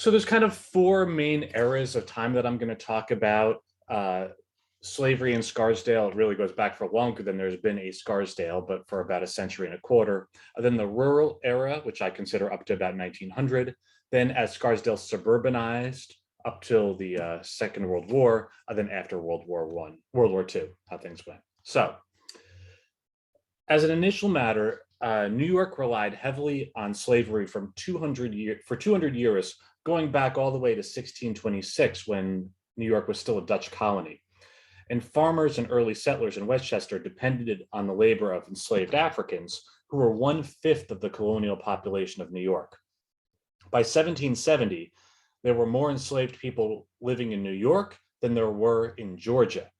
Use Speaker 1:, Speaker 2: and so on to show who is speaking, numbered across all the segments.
Speaker 1: So there's kind of four main eras of time that I'm going to talk about. Slavery in Scarsdale, it really goes back for longer than there's been a Scarsdale, but for about a century and a quarter. Then the rural era, which I consider up to about 1900. Then as Scarsdale suburbanized up till the Second World War, then after World War II, how things went. So as an initial matter, New York relied heavily on slavery for 200 years, going back all the way to 1626 when New York was still a Dutch colony. And farmers and early settlers in Westchester depended on the labor of enslaved Africans, who were 1/5 of the colonial population of New York. By 1770, there were more enslaved people living in New York than there were in Georgia.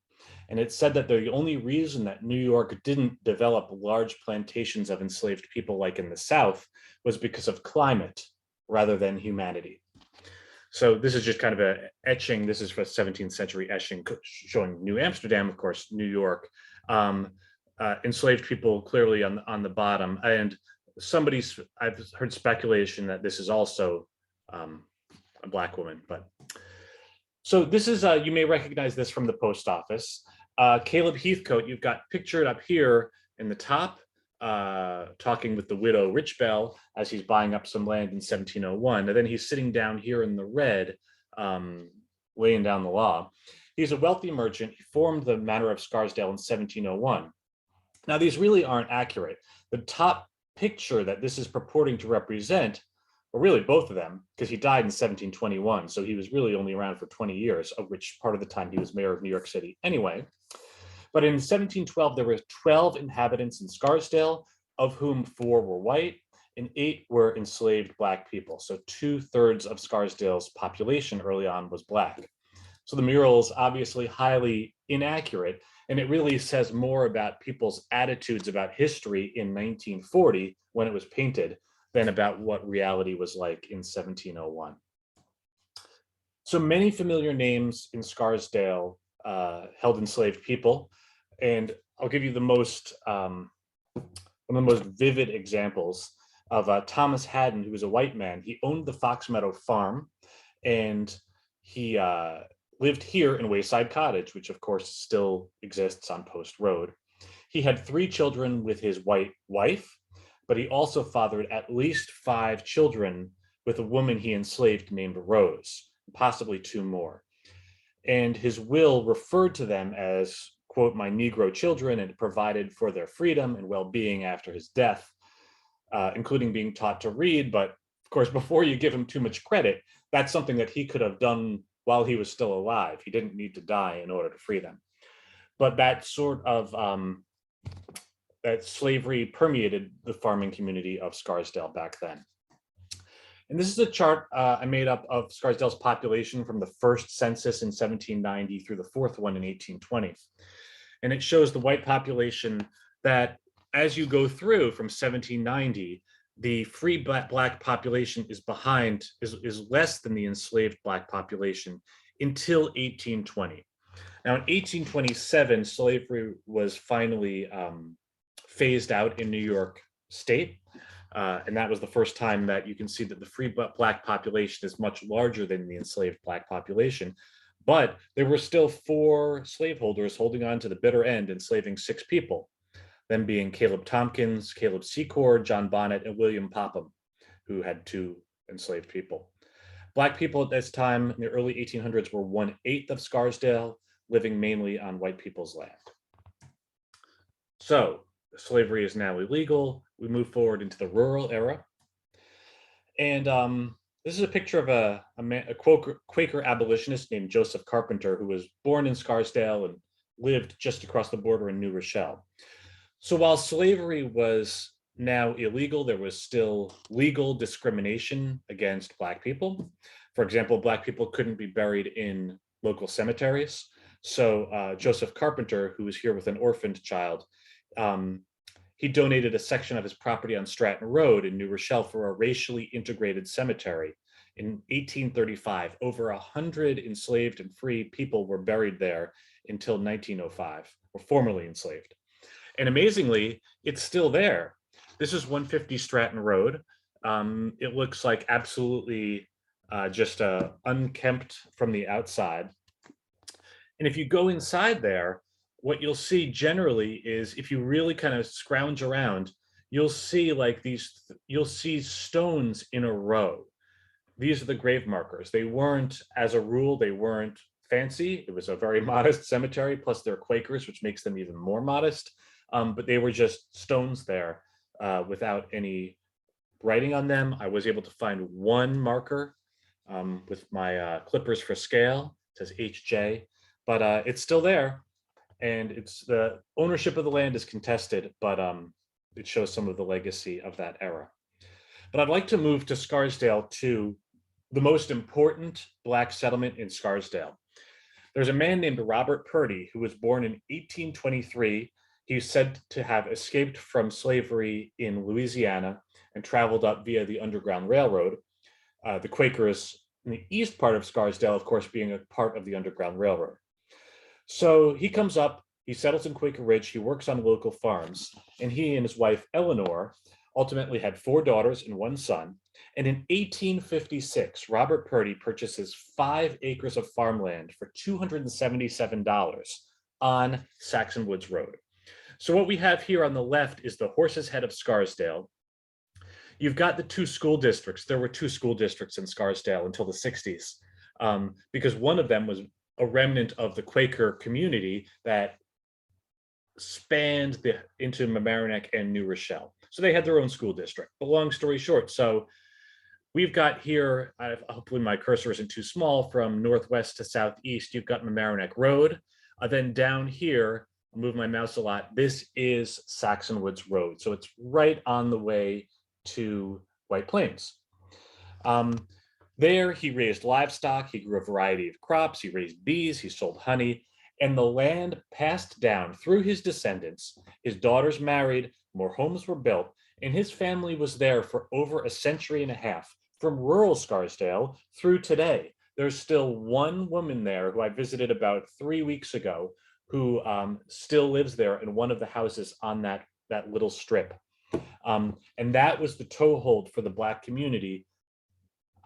Speaker 1: And it's said that the only reason that New York didn't develop large plantations of enslaved people like in the South was because of climate rather than humanity. So this is just kind of a etching. This is for 17th century etching showing New Amsterdam, of course, New York, enslaved people clearly on the bottom. And I've heard speculation that this is also a Black woman. But so this is, you may recognize this from the post office. Caleb Heathcote, you've got pictured up here in the top, talking with the widow Richbell as he's buying up some land in 1701. And then he's sitting down here in the red, laying down the law. He's a wealthy merchant. He formed the Manor of Scarsdale in 1701. Now, these really aren't accurate. The top picture that this is purporting to represent, or really both of them, because he died in 1721, so he was really only around for 20 years, of which part of the time he was mayor of New York City anyway. But in 1712, there were 12 inhabitants in Scarsdale, of whom 4 were white and 8 were enslaved Black people. So 2/3 of Scarsdale's population early on was Black. So the mural is obviously highly inaccurate, and it really says more about people's attitudes about history in 1940 when it was painted than about what reality was like in 1701. So many familiar names in Scarsdale held enslaved people. And I'll give you the most, one of the most vivid examples of Thomas Haddon, who was a white man. He owned the Fox Meadow Farm, and he lived here in Wayside Cottage, which of course still exists on Post Road. He had 3 children with his white wife, but he also fathered at least 5 children with a woman he enslaved named Rose, possibly 2 more. And his will referred to them as, quote, my Negro children, and provided for their freedom and well-being after his death, including being taught to read. But of course, before you give him too much credit, that's something that he could have done while he was still alive. He didn't need to die in order to free them. But that sort of, that slavery permeated the farming community of Scarsdale back then. And this is a chart I made up of Scarsdale's population from the first census in 1790 through the 4th one in 1820. And it shows the white population that as you go through from 1790, the free Black population is less than the enslaved Black population until 1820. Now in 1827, slavery was finally phased out in New York State. And that was the first time that you can see that the free Black population is much larger than the enslaved Black population. But there were still 4 slaveholders holding on to the bitter end, enslaving 6 people, them being Caleb Tompkins, Caleb Secor, John Bonnet, and William Popham, who had 2 enslaved people. Black people at this time in the early 1800s were 1/8 of Scarsdale, living mainly on white people's land. So slavery is now illegal. We move forward into the rural era. And this is a picture of a Quaker abolitionist named Joseph Carpenter, who was born in Scarsdale and lived just across the border in New Rochelle. So while slavery was now illegal, there was still legal discrimination against Black people. For example, Black people couldn't be buried in local cemeteries. So Joseph Carpenter, who was here with an orphaned child, he donated a section of his property on Stratton Road in New Rochelle for a racially integrated cemetery. In 1835, over 100 enslaved and free people were buried there until 1905, or formerly enslaved. And amazingly, it's still there. This is 150 Stratton Road. It looks like absolutely just unkempt from the outside. And if you go inside there, what you'll see generally is if you really kind of scrounge around, you'll see like you'll see stones in a row. These are the grave markers. They weren't, as a rule, they weren't fancy. It was a very modest cemetery, plus they're Quakers, which makes them even more modest. But they were just stones there without any writing on them. I was able to find one marker with my clippers for scale. It says HJ, but it's still there. And it's the ownership of the land is contested, but it shows some of the legacy of that era. But I'd like to move to Scarsdale, to the most important Black settlement in Scarsdale. There's a man named Robert Purdy who was born in 1823. He's said to have escaped from slavery in Louisiana and traveled up via the Underground Railroad. The Quakers in the east part of Scarsdale, of course, being a part of the Underground Railroad. So he comes up, he settles in Quaker Ridge, he works on local farms, and he and his wife, Eleanor, ultimately had 4 daughters and 1 son. And in 1856, Robert Purdy purchases 5 acres of farmland for $277 on Saxon Woods Road. So what we have here on the left is the Horse's Head of Scarsdale. You've got the 2 school districts. There were 2 school districts in Scarsdale until the 60s, because one of them was a remnant of the Quaker community that spanned into Mamaroneck and New Rochelle. So they had their own school district. But long story short, so we've got here, hopefully my cursor isn't too small, from northwest to southeast, you've got Mamaroneck Road. Then down here, I'll move my mouse a lot, this is Saxon Woods Road. So it's right on the way to White Plains. There, he raised livestock, he grew a variety of crops, he raised bees, he sold honey, and the land passed down through his descendants. His daughters married, more homes were built, and his family was there for over a century and a half, from rural Scarsdale through today. There's still one woman there who I visited about 3 weeks ago who still lives there in one of the houses on that little strip. And that was the toehold for the Black community,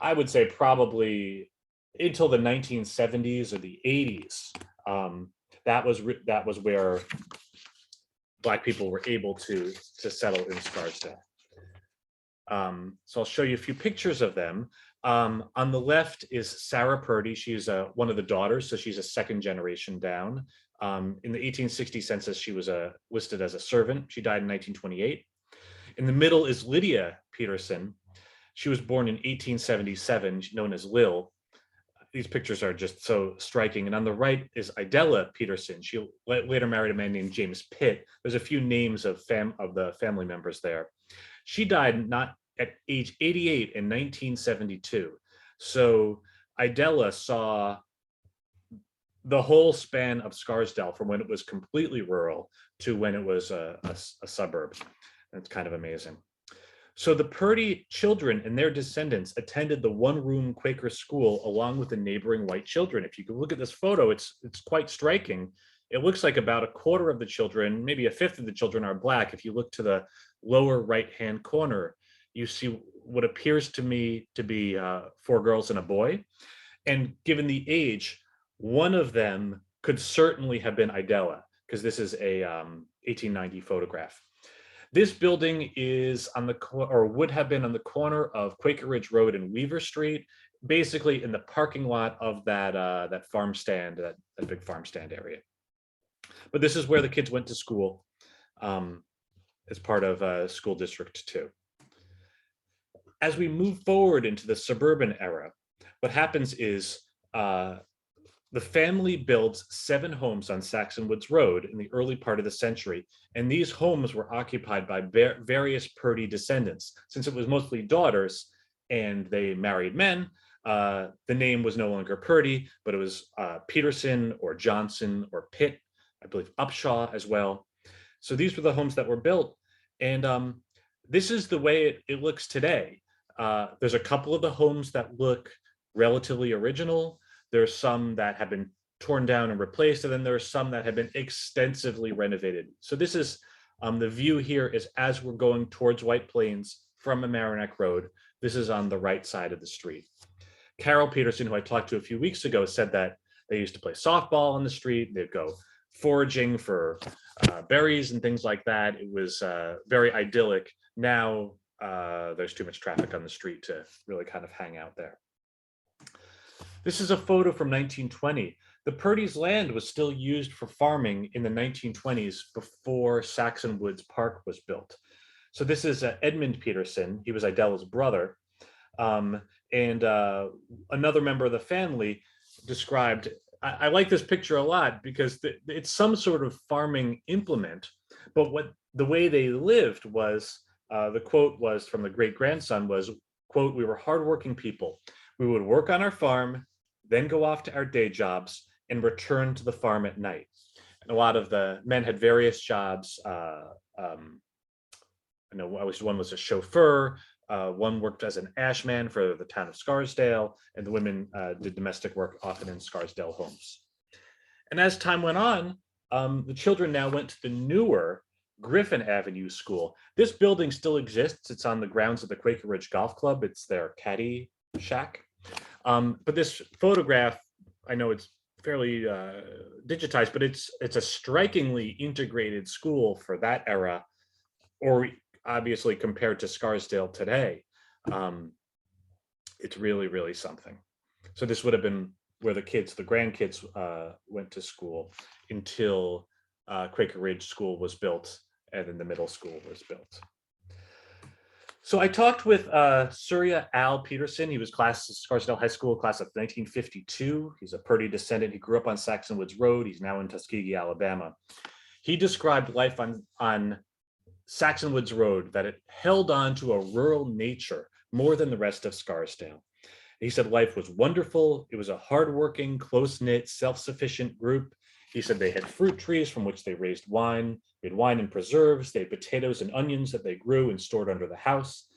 Speaker 1: I would say probably until the 1970s or the 80s. That was where Black people were able to settle in Scarsdale. So I'll show you a few pictures of them. On the left is Sarah Purdy. She's one of the daughters, so she's a 2nd generation down. In the 1860 census, she was listed as a servant. She died in 1928. In the middle is Lydia Peterson. She was born in 1877, known as Lil. These pictures are just so striking. And on the right is Idella Peterson. She later married a man named James Pitt. There's a few names of the family members there. She died not at age 88 in 1972. So Idella saw the whole span of Scarsdale from when it was completely rural to when it was a suburb. That's kind of amazing. So the Purdy children and their descendants attended the one-room Quaker school along with the neighboring white children. If you can look at this photo, it's quite striking. It looks like about a quarter of the children, maybe a fifth of the children are Black. If you look to the lower right-hand corner, you see what appears to me to be 4 girls and a boy. And given the age, one of them could certainly have been Idella, because this is a 1890 photograph. This building is on the or would have been on the corner of Quaker Ridge Road and Weaver Street, basically in the parking lot of that farm stand, that big farm stand area. But this is where the kids went to school as part of School District 2. As we move forward into the Suburban Era, what happens is the family builds 7 homes on Saxon Woods Road in the early part of the century, and these homes were occupied by various Purdy descendants. Since it was mostly daughters and they married men, the name was no longer Purdy, but it was Peterson or Johnson or Pitt, I believe Upshaw as well. So these were the homes that were built, and this is the way it looks today. There's a couple of the homes that look relatively original. There's some that have been torn down and replaced, and then there are some that have been extensively renovated. So this is the view here is as we're going towards White Plains from Mamaroneck Road. This is on the right side of the street. Carol Peterson, who I talked to a few weeks ago, said that they used to play softball on the street. They'd go foraging for berries and things like that. It was very idyllic. Now there's too much traffic on the street to really kind of hang out there. This is a photo from 1920. The Purdy's land was still used for farming in the 1920s before Saxon Woods Park was built. So this is Edmund Peterson. He was Idela's brother. And another member of the family described, I like this picture a lot because it's some sort of farming implement, but the way they lived was, the quote was from the great-grandson was, quote, "We were hardworking people. We would work on our farm, then go off to our day jobs and return to the farm at night." And a lot of the men had various jobs. I know one was a chauffeur, one worked as an ashman for the town of Scarsdale, and the women did domestic work, often in Scarsdale homes. And as time went on, the children now went to the newer Griffin Avenue School. This building still exists. It's on the grounds of the Quaker Ridge Golf Club. It's their caddy shack. But this photograph, I know it's fairly digitized, but it's a strikingly integrated school for that era, or obviously compared to Scarsdale today. It's really, really something. So this would have been where the grandkids went to school until Quaker Ridge School was built, and then the middle school was built. So I talked with Surya Al Peterson. He was Scarsdale High School class of 1952. He's a Purdy descendant. He grew up on Saxon Woods Road. He's now in Tuskegee, Alabama. He described life on Saxon Woods Road, that it held on to a rural nature more than the rest of Scarsdale. He said life was wonderful. It was a hardworking, close-knit, self-sufficient group. He said they had fruit trees from which they raised wine. They had wine and preserves. They had potatoes and onions that they grew and stored under the house.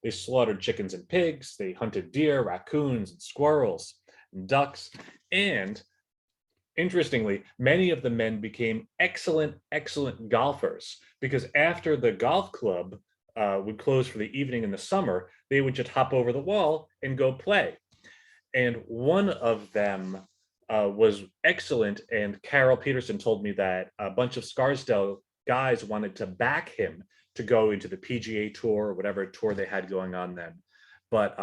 Speaker 1: They slaughtered chickens and pigs. They hunted deer, raccoons, and squirrels, and ducks. And interestingly, many of the men became excellent, excellent golfers, because after the golf club would close for the evening in the summer, they would just hop over the wall and go play. And one of them was excellent, and Carol Peterson told me that a bunch of Scarsdale guys wanted to back him to go into the PGA Tour or whatever tour they had going on then. But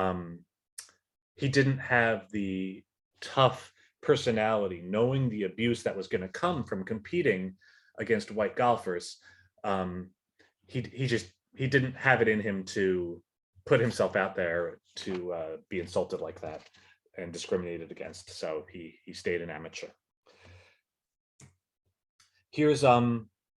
Speaker 1: he didn't have the tough personality, knowing the abuse that was going to come from competing against white golfers. He didn't have it in him to put himself out there to be insulted like that and discriminated against. So he stayed an amateur. Here's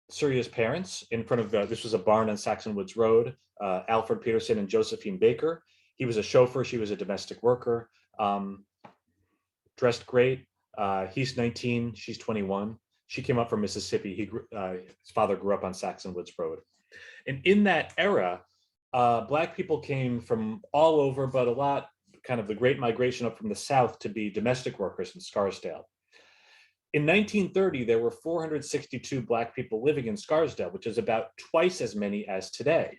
Speaker 1: Surya's parents in front of this was a barn on Saxon Woods Road. Alfred Peterson and Josephine Baker. He was a chauffeur. She was a domestic worker. Dressed great. He's 19. She's 21. She came up from Mississippi. His father grew up on Saxon Woods Road. And in that era, Black people came from all over, but a lot, kind of the Great Migration up from the South to be domestic workers in Scarsdale. In 1930, there were 462 Black people living in Scarsdale, which is about twice as many as today.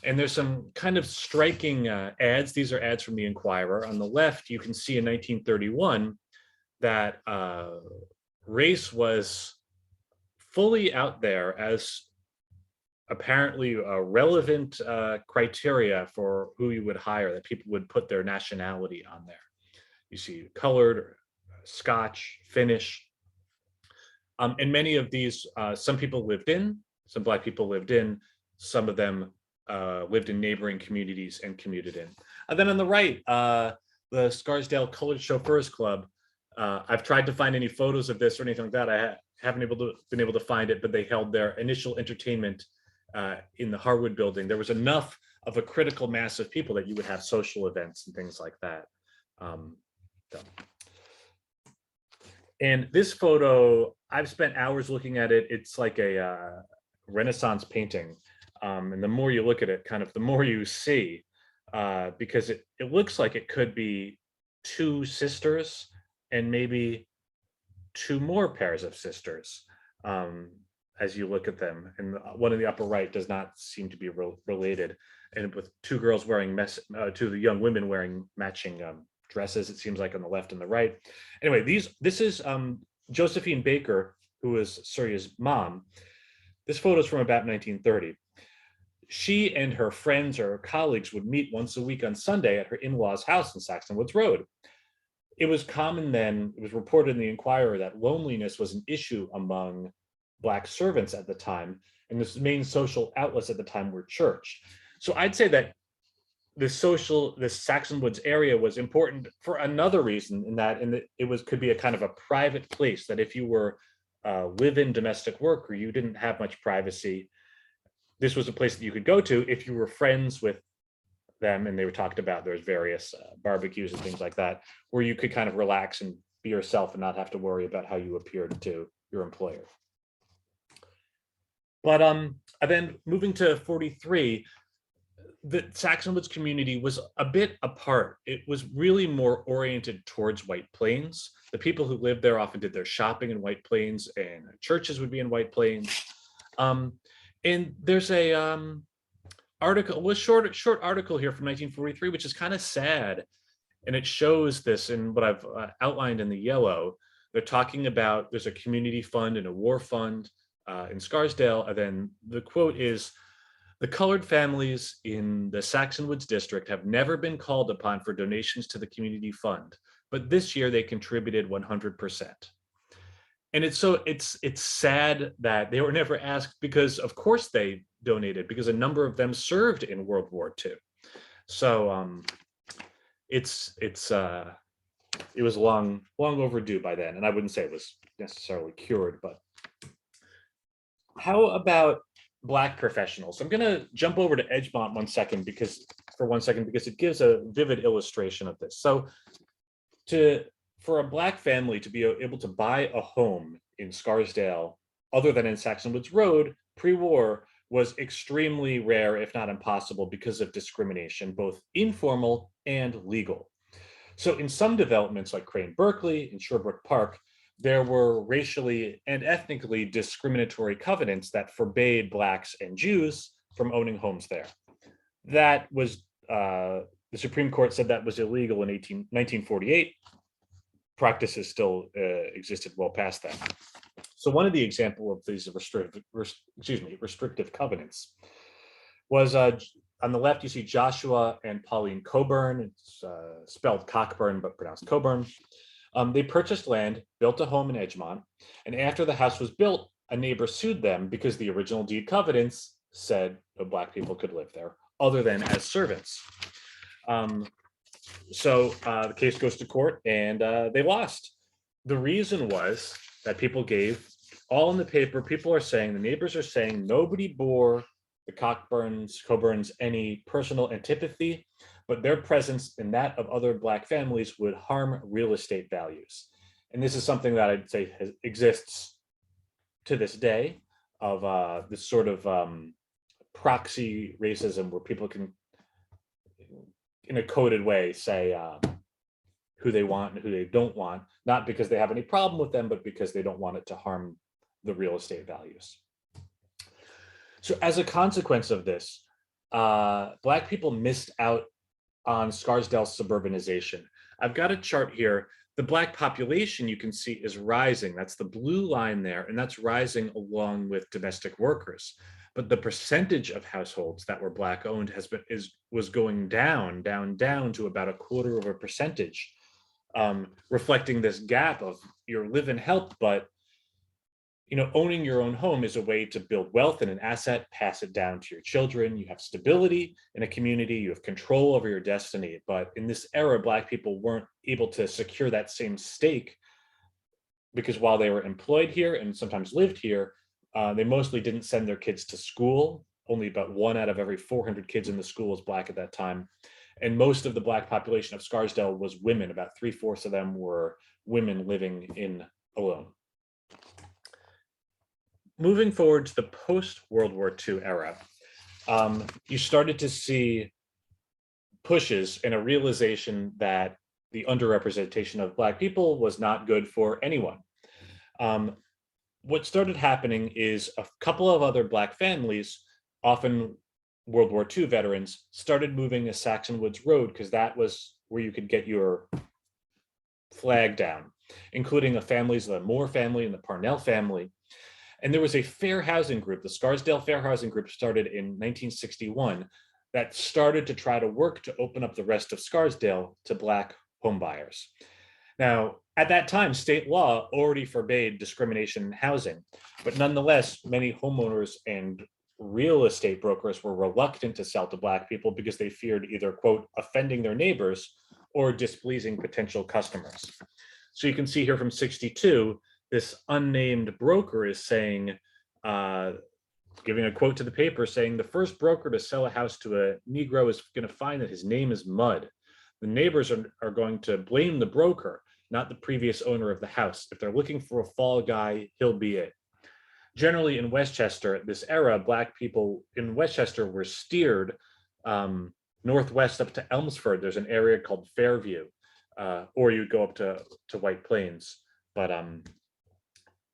Speaker 1: And there's some kind of striking ads. These are ads from the Inquirer. On the left, you can see in 1931 that race was fully out there as apparently a relevant criteria for who you would hire, that people would put their nationality on there. You see colored, Scotch, Finnish. And many of these, some people lived in, some Black people lived in, some of them lived in neighboring communities and commuted in. And then on the right, the Scarsdale Colored Chauffeurs Club. I've tried to find any photos of this or anything like that. I haven't been able to find it, but they held their initial entertainment in the Harwood building. There was enough of a critical mass of people that you would have social events and things like that. And this photo, I've spent hours looking at it. It's like a Renaissance painting. And the more you look at it, kind of the more you see, because it looks like it could be two sisters and maybe two more pairs of sisters as you look at them. And one in the upper right does not seem to be related. And with two girls wearing, two young women wearing matching dresses, it seems like, on the left and the right. Anyway, this is Josephine Baker, who was Surya's mom. This photo is from about 1930. She and her friends or colleagues would meet once a week on Sunday at her in-laws' house in Saxon Woods Road. It was common then, it was reported in the Inquirer, that loneliness was an issue among Black servants at the time, and the main social outlets at the time were church. So I'd say that this Saxon Woods area was important for another reason, in that it could be a kind of a private place, that if you were live-in domestic worker, you didn't have much privacy. This was a place that you could go to if you were friends with them, and they were talked about, there's various barbecues and things like that, where you could kind of relax and be yourself and not have to worry about how you appeared to your employer. But then moving to 43, the Saxon Woods community was a bit apart. It was really more oriented towards White Plains. The people who lived there often did their shopping in White Plains, and churches would be in White Plains. And there's a short article here from 1943, which is kind of sad, and it shows this in what I've outlined in the yellow. They're talking about there's a community fund and a war fund in Scarsdale, and then the quote is, "The colored families in the Saxon Woods district have never been called upon for donations to the community fund, but this year they contributed 100%. And it's sad that they were never asked, because of course they donated, because a number of them served in World War II. So it was long overdue by then, and I wouldn't say it was necessarily cured. But how about Black professionals? I'm going to jump over to Edgemont for 1 second, because it gives a vivid illustration of this. So for a Black family to be able to buy a home in Scarsdale, other than in Saxon Woods Road, pre-war, was extremely rare, if not impossible, because of discrimination, both informal and legal. So in some developments like Crane Berkeley and Sherbrooke Park, there were racially and ethnically discriminatory covenants that forbade Blacks and Jews from owning homes there. That was, the Supreme Court said that was illegal in 1948. Practices still existed well past that. So one of the example of these restrictive covenants was on the left, you see Joshua and Pauline Coburn. It's spelled Cockburn, but pronounced Coburn. They purchased land, built a home in Edgemont, and after the house was built, a neighbor sued them because the original deed covenants said the Black people could live there, other than as servants. So the case goes to court, and they lost. The reason was that people gave, all in the paper, people are saying, the neighbors are saying, nobody bore the Coburns any personal antipathy, but their presence in that of other Black families would harm real estate values. And this is something that I'd say exists to this day, of this sort of proxy racism, where people can, in a coded way, say who they want and who they don't want, not because they have any problem with them, but because they don't want it to harm the real estate values. So as a consequence of this, Black people missed out on Scarsdale's suburbanization. I've got a chart here. The Black population, you can see, is rising. That's the blue line there, and that's rising along with domestic workers. But the percentage of households that were Black owned was going down to about 1/4%, reflecting this gap of your live and help, but owning your own home is a way to build wealth and an asset, pass it down to your children. You have stability in a community, you have control over your destiny. But in this era, Black people weren't able to secure that same stake, because while they were employed here and sometimes lived here, they mostly didn't send their kids to school. Only about 1 out of every 400 kids in the school was Black at that time. And most of the Black population of Scarsdale was women. About 3/4 of them were women living in alone. Moving forward to the post-World War II era, you started to see pushes and a realization that the underrepresentation of Black people was not good for anyone. What started happening is a couple of other Black families, often World War II veterans, started moving to Saxon Woods Road, because that was where you could get your flag down, including the families of the Moore family and the Parnell family. And there was a fair housing group, the Scarsdale Fair Housing Group, started in 1961, that started to try to work to open up the rest of Scarsdale to Black homebuyers. Now, at that time, state law already forbade discrimination in housing, but nonetheless, many homeowners and real estate brokers were reluctant to sell to Black people because they feared either, quote, offending their neighbors or displeasing potential customers. So you can see here from 62, this unnamed broker is saying, giving a quote to the paper saying, the first broker to sell a house to a Negro is going to find that his name is mud. The neighbors are going to blame the broker, not the previous owner of the house. If they're looking for a fall guy, he'll be it. Generally in Westchester, this era, Black people in Westchester were steered northwest up to Elmsford. There's an area called Fairview, or you'd go up to White Plains, but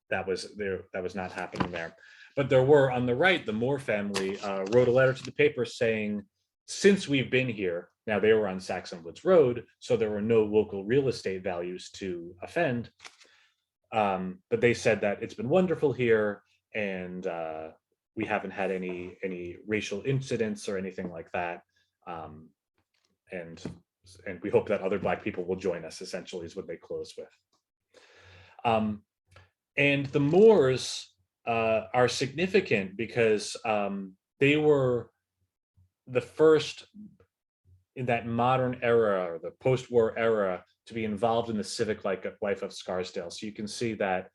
Speaker 1: that was not happening there. But there were, on the right, the Moore family wrote a letter to the paper saying, since we've been here, now they were on Saxon Woods Road, so there were no local real estate values to offend. But they said that it's been wonderful here, and we haven't had any racial incidents or anything like that. And we hope that other Black people will join us, essentially, is what they close with. And the Moores are significant because they were the first in that modern era, or the post-war era, to be involved in the civic life of Scarsdale. So you can see that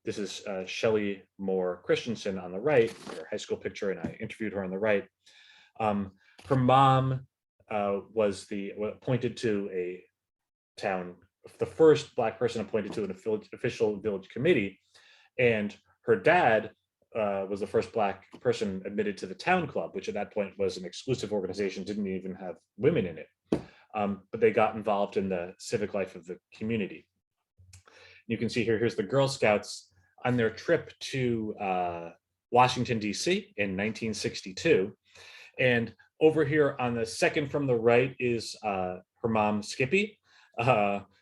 Speaker 1: this is Shelley Moore Christensen on the right, her high school picture, and I interviewed her on the right. Her mom was appointed to a town, the first Black person appointed to an official village committee, and her dad was the first Black person admitted to the town club, which at that point was an exclusive organization, didn't even have women in it. But they got involved in the civic life of the community. You can see here, here's the Girl Scouts on their trip to Washington, D.C. in 1962. And over here on the second from the right is her mom, Skippy.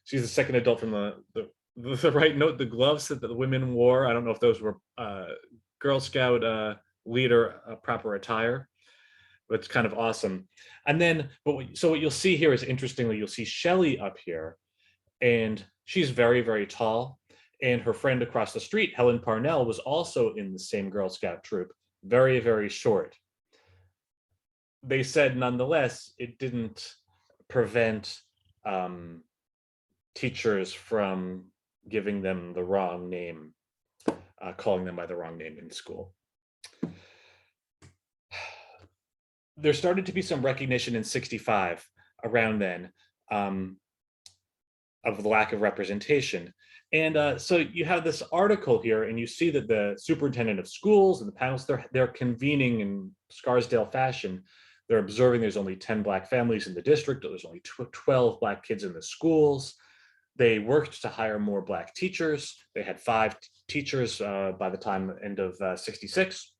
Speaker 1: She's the second adult from the right. Note the gloves that the women wore. I don't know if those were Girl Scout leader proper attire, but it's kind of awesome. And then, so what you'll see here is, interestingly, you'll see Shelley up here, and she's very, very tall. And her friend across the street, Helen Parnell, was also in the same Girl Scout troop, very, very short. They said, nonetheless, it didn't prevent teachers from giving them the wrong name, calling them by the wrong name in school. There started to be some recognition in 65 around then of the lack of representation. And so you have this article here, and you see that the superintendent of schools and the panels, they're convening in Scarsdale fashion. They're observing there's only 10 Black families in the district. There's only 12 Black kids in the schools. They worked to hire more Black teachers. They had 5 teachers by the time end of 66.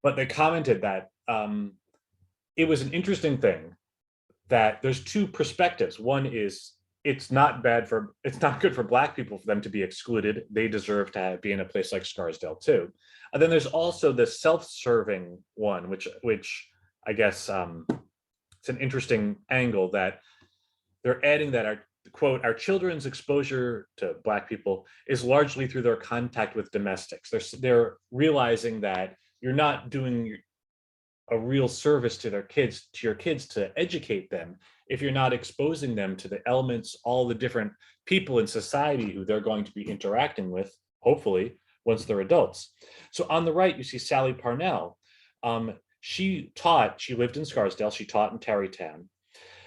Speaker 1: But they commented that it was an interesting thing that there's 2 perspectives. One is, it's not good for Black people for them to be excluded. They deserve to be in a place like Scarsdale too. And then there's also the self-serving one, which I guess it's an interesting angle, that they're adding that our children's exposure to Black people is largely through their contact with domestics. They're realizing that you're not doing a real service to your kids to educate them if you're not exposing them to the elements, all the different people in society who they're going to be interacting with, hopefully, once they're adults. So on the right, you see Sally Parnell. She lived in Scarsdale, she taught in Tarrytown.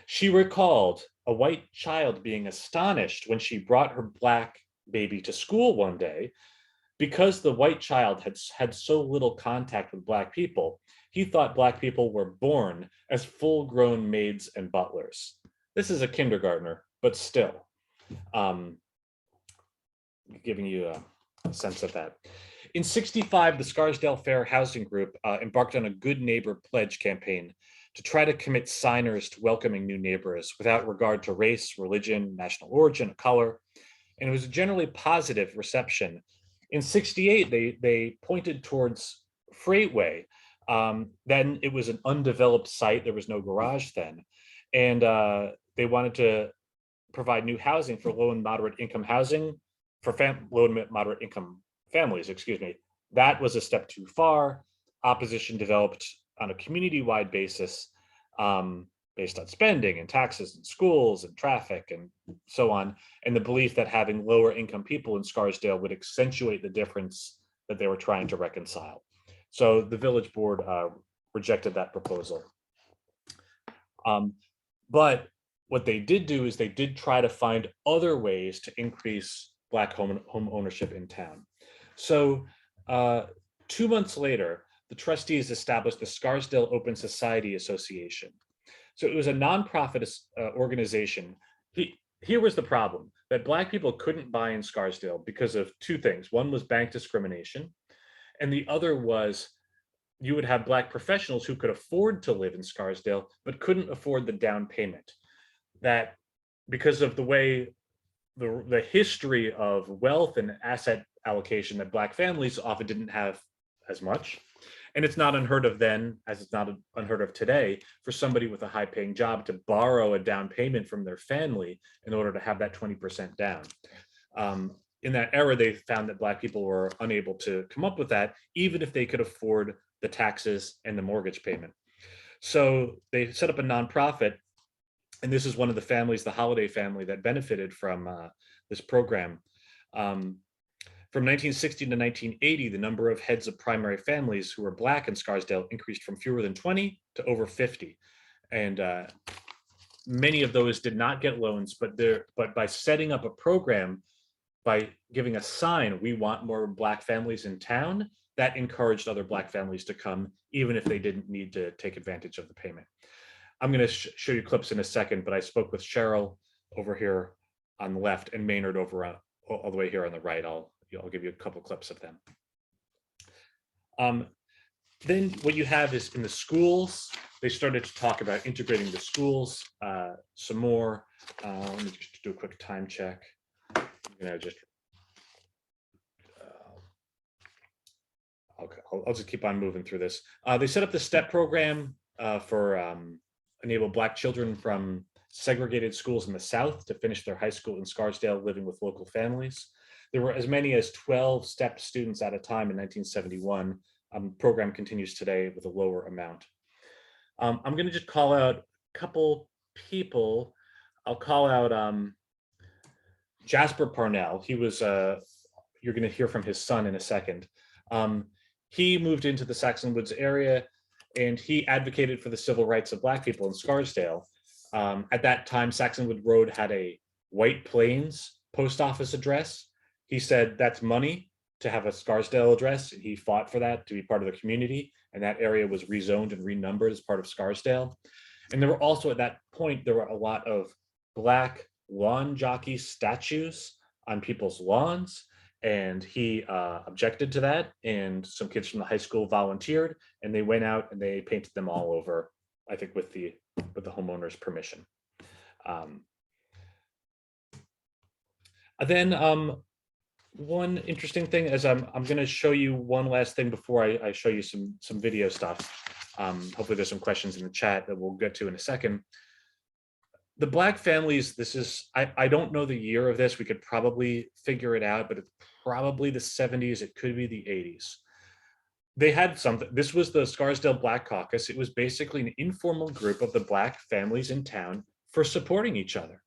Speaker 1: She recalled a white child being astonished when she brought her Black baby to school one day. Because the white child had so little contact with Black people, he thought Black people were born as full-grown maids and butlers. This is a kindergartner, but still, giving you a sense of that. In 65, the Scarsdale Fair Housing Group embarked on a Good Neighbor Pledge campaign to try to commit signers to welcoming new neighbors without regard to race, religion, national origin, or color. And it was a generally positive reception. In '68, they pointed towards Freightway. Then it was an undeveloped site. There was no garage then. And they wanted to provide new housing for low and moderate income housing for low and moderate income families, excuse me. That was a step too far. Opposition developed on a community-wide basis, based on spending and taxes and schools and traffic and so on, and the belief that having lower income people in Scarsdale would accentuate the difference that they were trying to reconcile. So the village board rejected that proposal. But what they did do is they did try to find other ways to increase Black home ownership in town. So 2 months later, the trustees established the Scarsdale Open Society Association. So it was a nonprofit organization. Here was the problem, that Black people couldn't buy in Scarsdale because of two things. One was bank discrimination, and the other was you would have Black professionals who could afford to live in Scarsdale, but couldn't afford the down payment. That because of the way the history of wealth and asset allocation, that Black families often didn't have as much. And it's not unheard of then, as it's not unheard of today, for somebody with a high paying job to borrow a down payment from their family in order to have that 20% down. In that era, they found that Black people were unable to come up with that, even if they could afford the taxes and the mortgage payment. So they set up a nonprofit, and this is one of the families, the Holiday family, that benefited from this program. From 1960 to 1980, the number of heads of primary families who were Black in Scarsdale increased from fewer than 20 to over 50. And many of those did not get loans, but by setting up a program, by giving a sign, we want more Black families in town, that encouraged other Black families to come, even if they didn't need to take advantage of the payment. I'm going to show you clips in a second, but I spoke with Cheryl over here on the left and Maynard over all the way here on the right. I'll give you a couple clips of them. Then what you have is in the schools, they started to talk about integrating the schools some more. Let me just do a quick time check. I'm gonna just, okay, I'll just keep on moving through this. They set up the STEP program for enable Black children from segregated schools in the South to finish their high school in Scarsdale, living with local families. There were as many as 12 STEP students at a time in 1971. Program continues today with a lower amount. I'm going to just call out a couple people. I'll call out Jasper Parnell. He was, you're going to hear from his son in a second. He moved into the Saxon Woods area, and he advocated for the civil rights of Black people in Scarsdale. At that time, Saxon Wood Road had a White Plains post office address. He said that's money to have a Scarsdale address. He fought for that to be part of the community, and that area was rezoned and renumbered as part of Scarsdale. And there were also, at that point, there were a lot of Black lawn jockey statues on people's lawns, and he objected to that, and some kids from the high school volunteered, and they went out and they painted them all over, I think with the homeowner's permission. Then one interesting thing is I'm going to show you one last thing before I show you some video stuff. Hopefully there's some questions in the chat that we'll get to in a second. The Black families, this is, I don't know the year of this. We could probably figure it out, but it's probably the 70s. It could be the 80s. They had something. This was the Scarsdale Black Caucus. It was basically an informal group of the Black families in town for supporting each other.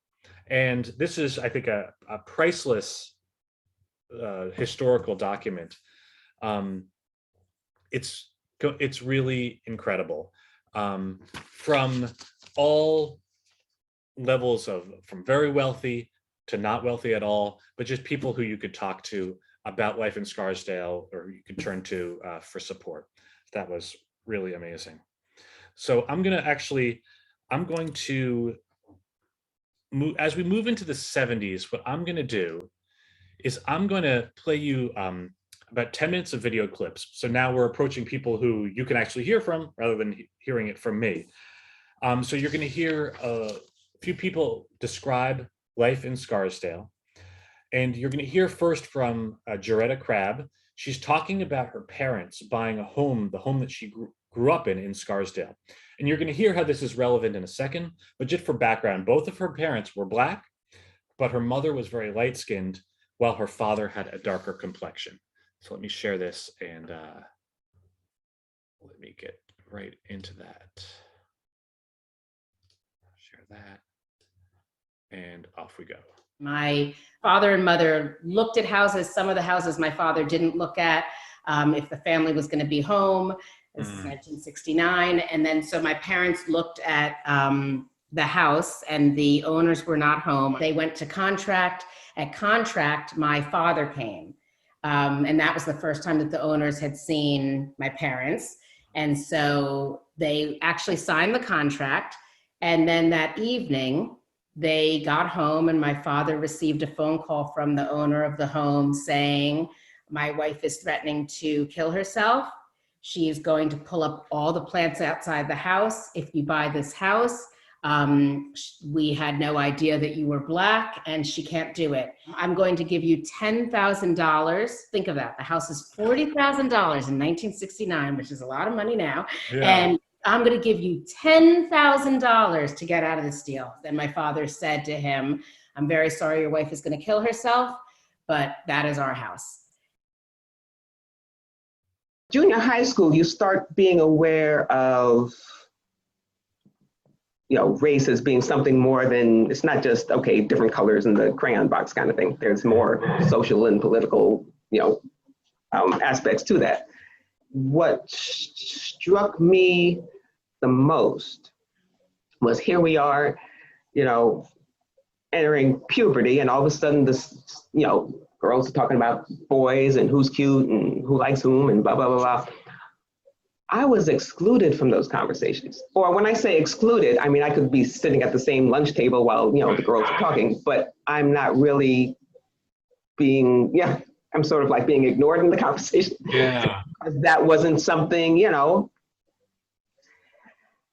Speaker 1: And this is, I think, a priceless historical document. It's really incredible. From all levels from very wealthy to not wealthy at all, but just people who you could talk to about life in Scarsdale, or you could turn to for support. That was really amazing. So I'm going to move, as we move into the 70s, what I'm going to do is I'm going to play you about 10 minutes of video clips. So now we're approaching people who you can actually hear from rather than hearing it from me. So you're going to hear a few people describe life in Scarsdale. And you're going to hear first from Jaretta Crabb. She's talking about her parents buying a home, the home that she grew up in Scarsdale. And you're going to hear how this is relevant in a second. But just for background, both of her parents were Black, but her mother was very light-skinned, while her father had a darker complexion. So let me share this and let me get right into that. Share that. And off we go.
Speaker 2: My father and mother looked at houses. Some of the houses my father didn't look at if the family was going to be home. This is 1969. And then so my parents looked at the house and the owners were not home. They went to contract. At contract, my father came. And that was the first time that the owners had seen my parents. And so they actually signed the contract. And then that evening, they got home and my father received a phone call from the owner of the home saying, my wife is threatening to kill herself. She is going to pull up all the plants outside the house. If you buy this house, we had no idea that you were Black and she can't do it. I'm going to give you $10,000. Think of that. The house is $40,000 in 1969, which is a lot of money now. Yeah. And I'm going to give you $10,000 to get out of this deal. Then my father said to him, I'm very sorry your wife is going to kill herself, but that is our house.
Speaker 3: Junior high school, you start being aware of, race as being something more than, it's not just, okay, different colors in the crayon box kind of thing. There's more social and political, aspects to that. What struck me the most was here we are, entering puberty, and all of a sudden this, girls are talking about boys and who's cute and who likes whom and blah, blah, blah, blah. I was excluded from those conversations. Or when I say excluded, I mean, I could be sitting at the same lunch table while, the girls are talking, but I'm not really being, I'm sort of like being ignored in the conversation.
Speaker 1: Yeah.
Speaker 3: That wasn't something,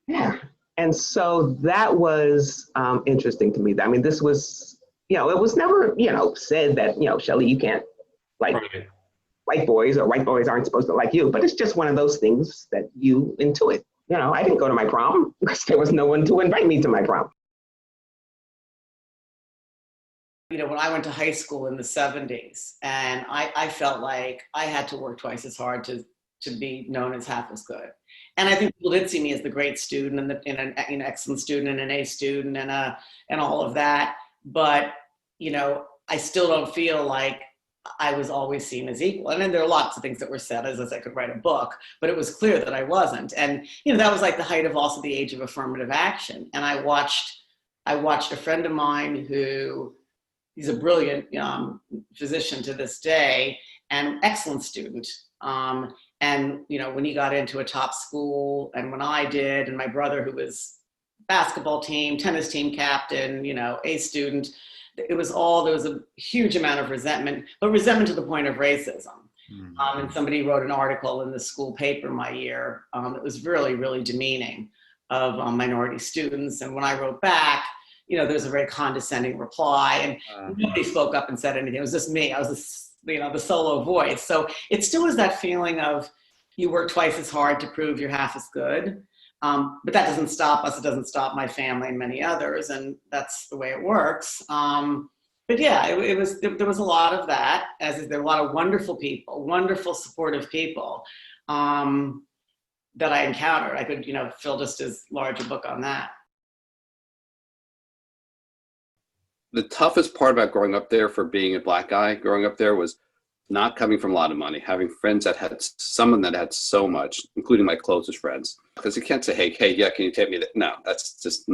Speaker 3: Yeah. And so that was interesting to me. I mean, this was, it was never, said that, Shelley, you can't like white boys, or white boys aren't supposed to like you, but it's just one of those things that you intuit. I didn't go to my prom because there was no one to invite me to my prom.
Speaker 4: When I went to high school in the 70s, and I felt like I had to work twice as hard to be known as half as good. And I think people did see me as the great student and an excellent student and an A student and all of that. But, I still don't feel like I was always seen as equal. And then there are lots of things that were said as I could write a book, but it was clear that I wasn't. And, that was like the height of also the age of affirmative action. And I watched a friend of mine who, he's a brilliant physician to this day and excellent student. And, when he got into a top school and when I did, and my brother who was basketball team, tennis team captain, A student, there was a huge amount of resentment, but resentment to the point of racism. And somebody wrote an article in the school paper my year that was really, really demeaning of minority students. And when I wrote back, there was a very condescending reply and nobody spoke up and said anything. It was just me. I was the solo voice. So it still is that feeling of you work twice as hard to prove you're half as good. But that doesn't stop us. It doesn't stop my family and many others. And that's the way it works. But yeah, there was a lot of that, as is there are a lot of wonderful people, wonderful supportive people that I encountered. I could, fill just as large a book on that.
Speaker 5: The toughest part about growing up there for being a Black guy growing up there was not coming from a lot of money, having friends that had someone that had so much, including my closest friends. Because you can't say, hey, yeah, can you take me that? No, that's just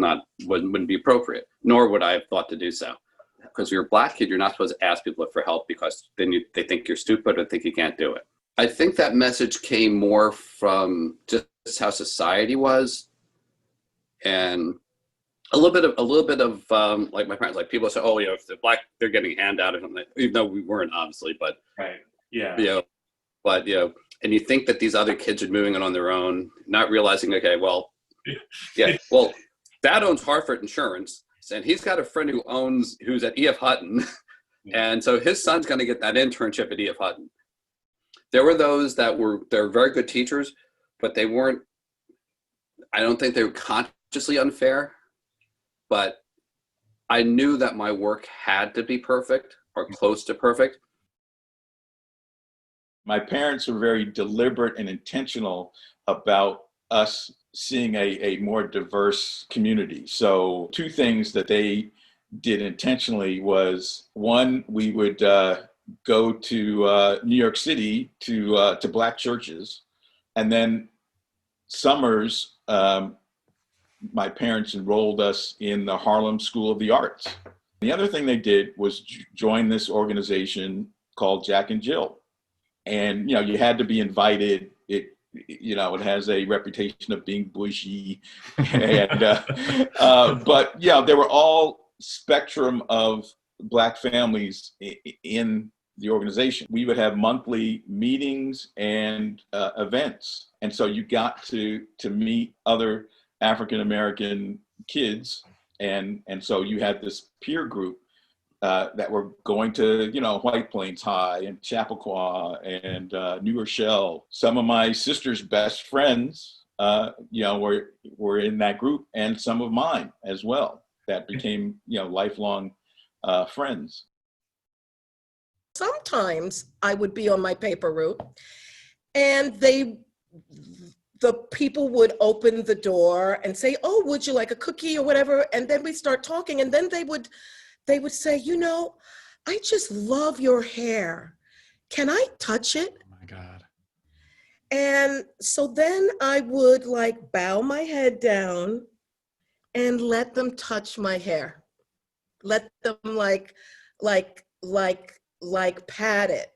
Speaker 5: wouldn't be appropriate, nor would I have thought to do so. Because you're a Black kid, you're not supposed to ask people for help because then they think you're stupid and think you can't do it. I think that message came more from just how society was, and a little bit of like my parents, like people say, oh, if they're Black, they're getting a handout or something, even though we weren't, obviously, but
Speaker 1: right, yeah,
Speaker 5: but and you think that these other kids are moving it on their own, not realizing, okay, well, Yeah, well, Dad owns Hartford Insurance, and he's got a friend who's at E.F. Hutton, and so his son's going to get that internship at E.F. Hutton. There were those they're very good teachers, but they weren't. I don't think they were consciously unfair, but I knew that my work had to be perfect or close to perfect.
Speaker 6: My parents were very deliberate and intentional about us seeing a more diverse community. So 2 things that they did intentionally was, one, we would go to New York City to Black churches, and then summers, my parents enrolled us in the Harlem School of the Arts. The other thing they did was join this organization called Jack and Jill. And, you had to be invited. It has a reputation of being bougie. And, but yeah, they were all spectrum of Black families in the organization. We would have monthly meetings and events. And so you got to meet other African-American kids. And so you had this peer group that were going to, White Plains High and Chappaqua and New Rochelle. Some of my sister's best friends, were in that group, and some of mine as well that became, lifelong friends.
Speaker 7: Sometimes I would be on my paper route, and the people would open the door and say, "Oh, would you like a cookie or whatever?" And then we start talking, and then they would say, "I just love your hair. Can I touch it?"
Speaker 1: Oh my God.
Speaker 7: And so then I would bow my head down and let them touch my hair. Let them pat it.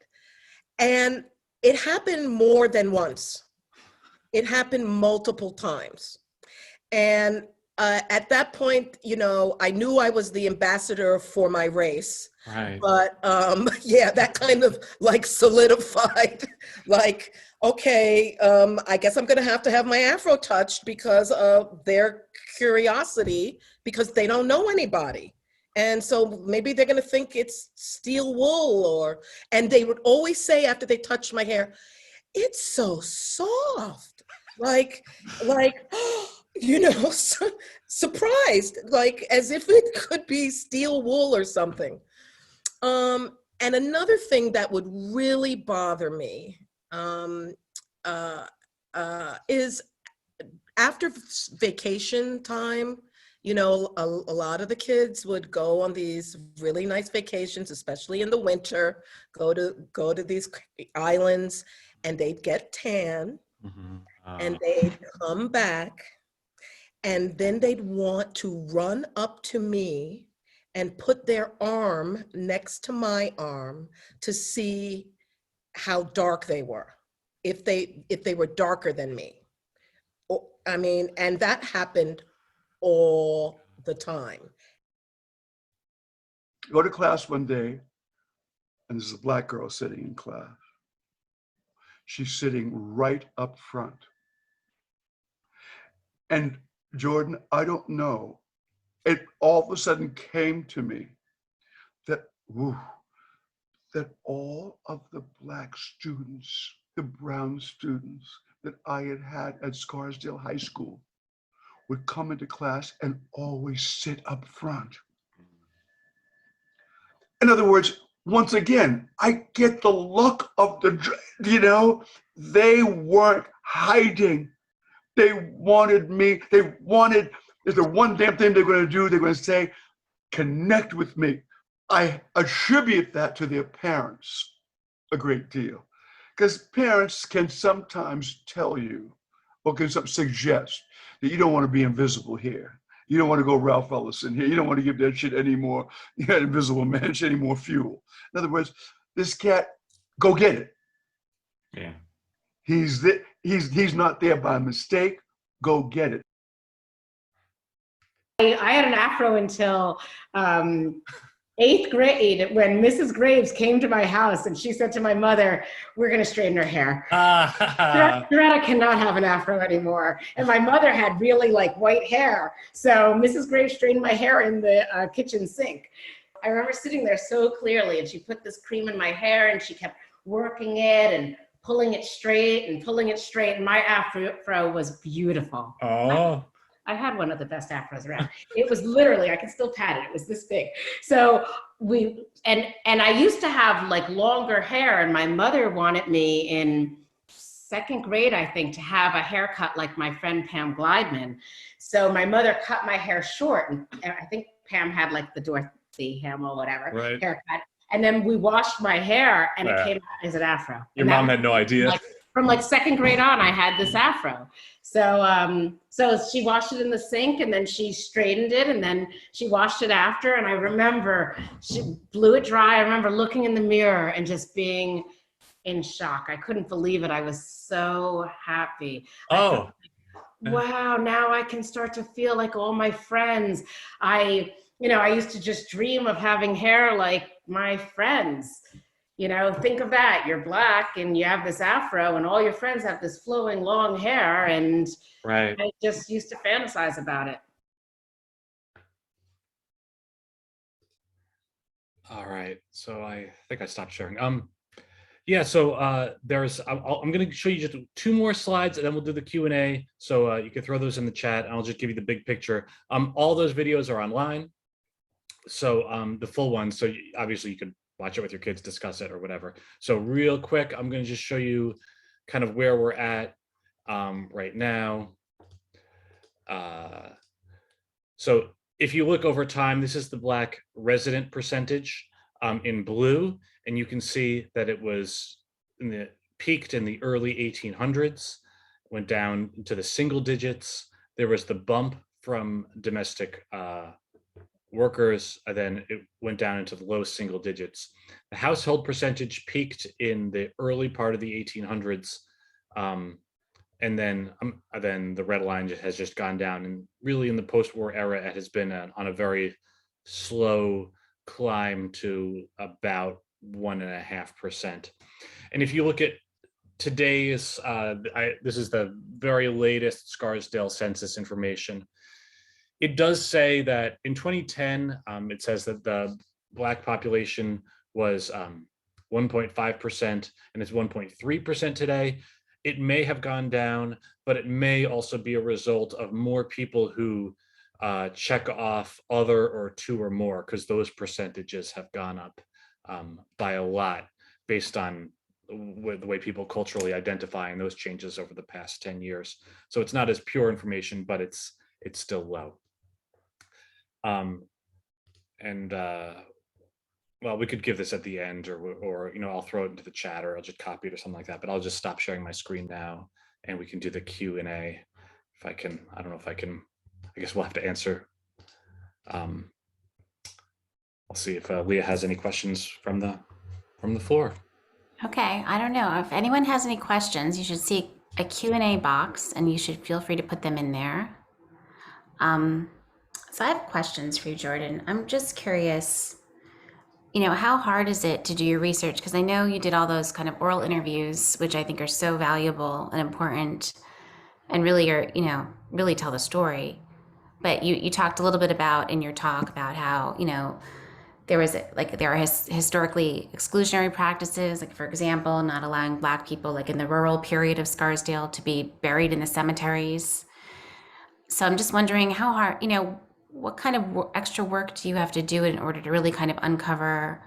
Speaker 7: And it happened more than once. It happened multiple times. And at that point, I knew I was the ambassador for my race.
Speaker 1: Right.
Speaker 7: But yeah, that kind of solidified, okay, I guess I'm gonna have to have my afro touched because of their curiosity, because they don't know anybody. And so maybe they're gonna think it's steel wool, and they would always say after they touched my hair, "It's so soft." Surprised, as if it could be steel wool or something. And another thing that would really bother me is after vacation time, a lot of the kids would go on these really nice vacations, especially in the winter, go to these islands, and they'd get tan.
Speaker 1: Mm-hmm.
Speaker 7: And they'd come back, and then they'd want to run up to me and put their arm next to my arm to see how dark they were, if they were darker than me. And that happened all the time.
Speaker 8: Go to class one day, and there's a Black girl sitting in class. She's sitting right up front. And Jordan, I don't know, it all of a sudden came to me that all of the Black students, the brown students that I had at Scarsdale High School would come into class and always sit up front. In other words, once again, I get the look of they weren't hiding. They wanted me, if the one damn thing they're going to do, they're going to say, connect with me. I attribute that to their parents a great deal, because parents can sometimes tell you, or can suggest that you don't want to be invisible here. You don't want to go Ralph Ellison here. You don't want to give that shit any more, Invisible Man, any more fuel. In other words, this cat, go get it.
Speaker 1: Yeah.
Speaker 8: He's not there by mistake. Go get it.
Speaker 2: I had an afro until 8th grade when Mrs. Graves came to my house and she said to my mother, we're going to straighten her hair. Loretta cannot have an afro anymore. And my mother had really like white hair. So Mrs. Graves straightened my hair in the kitchen sink. I remember sitting there so clearly, and she put this cream in my hair and she kept working it and pulling it straight and pulling it straight. And my afro was beautiful.
Speaker 1: Oh.
Speaker 2: I had one of the best afros around. It was literally, I can still pat it. It was this big. So and I used to have like longer hair, and my mother wanted me in 2nd grade, I think, to have a haircut like my friend Pam Glideman. So my mother cut my hair short, and I think Pam had like the Dorothy Hamill, whatever, haircut. And then we washed my hair, and it came out as an afro.
Speaker 1: Your mom had no idea.
Speaker 2: From like 2nd grade on, I had this afro. So so she washed it in the sink, and then she straightened it, and then she washed it after. And I remember she blew it dry. I remember looking in the mirror and just being in shock. I couldn't believe it. I was so happy.
Speaker 1: Oh.
Speaker 2: Wow, now I can start to feel like all my friends. I used to just dream of having hair like my friends. Think of that. You're Black and you have this afro, and all your friends have this flowing long hair, and
Speaker 1: right.
Speaker 2: I just used to fantasize about it.
Speaker 1: All right. So I think I stopped sharing. Yeah, so I'm going to show you just 2 more slides, and then we'll do the Q&A. So you can throw those in the chat, and I'll just give you the big picture. All those videos are online. So the full one, so obviously you could watch it with your kids, discuss it or whatever. So real quick, I'm going to just show you kind of where we're at right now. So if you look over time, this is the Black resident percentage in blue, and you can see that it was peaked in the early 1800s, went down into the single digits. There was the bump from domestic workers, and then it went down into the low single digits. The household percentage peaked in the early part of the 1800s, and then the red line has just gone down. And really, in the post-war era, it has been on a very slow climb to about 1.5%. And if you look at today's, this is the very latest Scarsdale census information. It does say that in 2010, it says that the Black population was 1.5%, and it's 1.3% today. It may have gone down, but it may also be a result of more people who check off other or 2 or more, because those percentages have gone up by a lot based on the way people culturally identifying those changes over the past 10 years. So it's not as pure information, but it's still low. Well, we could give this at the end, or I'll throw it into the chat, or I'll just copy it or something like that. But I'll just stop sharing my screen now, and we can do the Q&A if I can. I don't know if I can. I guess we'll have to answer. I'll see if Leah has any questions from the floor.
Speaker 9: Okay, I don't know. If anyone has any questions, you should see a Q&A box, and you should feel free to put them in there. So I have questions for you, Jordan. I'm just curious, how hard is it to do your research? Because I know you did all those kind of oral interviews, which I think are so valuable and important, and really are, really tell the story. But you talked a little bit about in your talk about how, there are historically exclusionary practices, like for example, not allowing Black people, like in the rural period of Scarsdale, to be buried in the cemeteries. So I'm just wondering how hard, what kind of extra work do you have to do in order to really kind of uncover,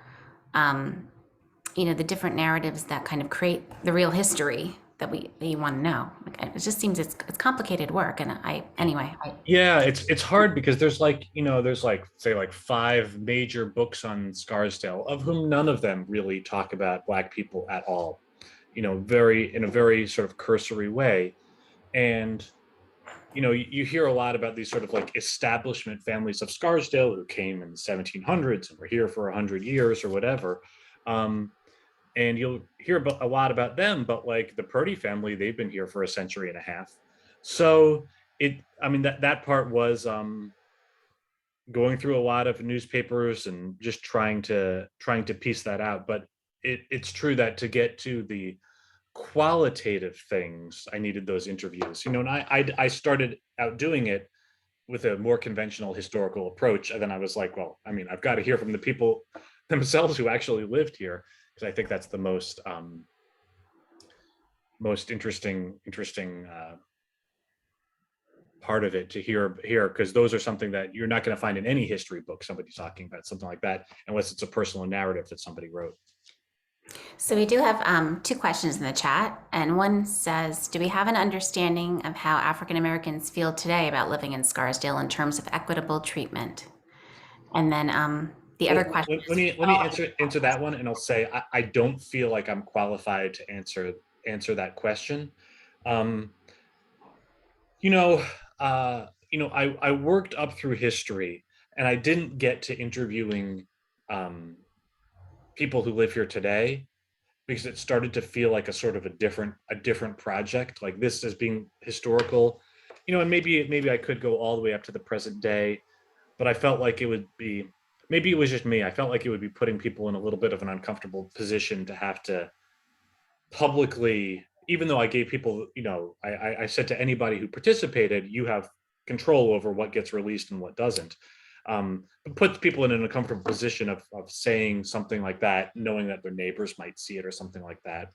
Speaker 9: the different narratives that kind of create the real history that you want to know? Like, it just seems it's complicated work, and
Speaker 1: yeah, it's hard because there's say 5 major books on Scarsdale, of whom none of them really talk about Black people at all, in a very sort of cursory way. And you hear a lot about these sort of like establishment families of Scarsdale who came in the 1700s and were here for 100 years or whatever. And you'll hear a lot about them, but like the Purdy family, they've been here for a century and a half. So that part was, going through a lot of newspapers and just trying to piece that out. But it's true that to get to the qualitative things, I needed those interviews. You know, and I started out doing it with a more conventional historical approach, and then I was like, well, I mean, I've got to hear from the people themselves who actually lived here, because I think that's the most interesting part of it to hear, because those are something that you're not going to find in any history book, somebody talking about something like that, unless it's a personal narrative that somebody wrote.
Speaker 9: So we do have 2 questions in the chat, and one says, do we have an understanding of how African Americans feel today about living in Scarsdale in terms of equitable treatment? And then the other question.
Speaker 1: Let me answer that one, and I'll say I don't feel like I'm qualified to answer that question. I worked up through history, and I didn't get to interviewing people who live here today, because it started to feel like a sort of a different project, like this as being historical, and maybe I could go all the way up to the present day, but I felt like it would be, maybe it was just me, I felt like it would be putting people in a little bit of an uncomfortable position to have to publicly, even though I gave people, I said to anybody who participated, you have control over what gets released and what doesn't. It puts people in an uncomfortable position of saying something like that, knowing that their neighbors might see it or something like that.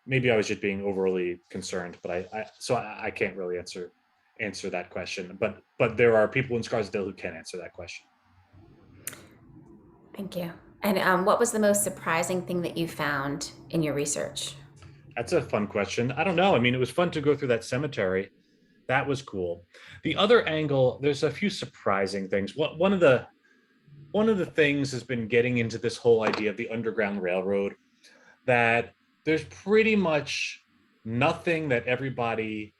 Speaker 1: Maybe I was just being overly concerned, but I can't really answer that question. But there are people in Scarsdale who can answer that question.
Speaker 9: Thank you. And what was the most surprising thing that you found in your research?
Speaker 1: That's a fun question. I don't know. I mean, it was fun to go through that cemetery. That was cool. The other angle, there's a few surprising things. One of the things has been getting into this whole idea of the Underground Railroad, that there's pretty much nothing that everybody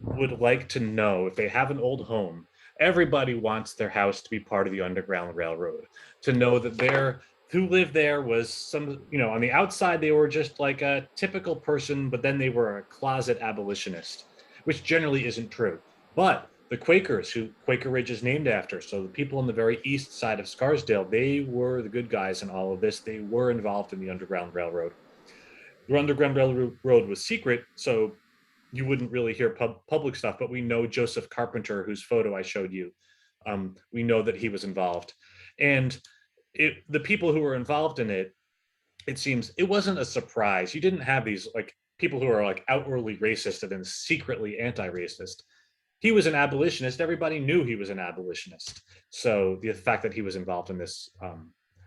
Speaker 1: would like to know. If they have an old home, everybody wants their house to be part of the Underground Railroad, to know that who lived there was some, on the outside, they were just like a typical person, but then they were a closet abolitionist, which generally isn't true. But the Quakers, who Quaker Ridge is named after, so the people on the very east side of Scarsdale, they were the good guys in all of this. They were involved in the Underground Railroad. The Underground Railroad was secret, so you wouldn't really hear public stuff, but we know Joseph Carpenter, whose photo I showed you. We know that he was involved. And the people who were involved in it, it seems it wasn't a surprise. You didn't have these like people who are like outwardly racist and then secretly anti-racist. He was an abolitionist. Everybody knew he was an abolitionist. So the fact that he was involved in this,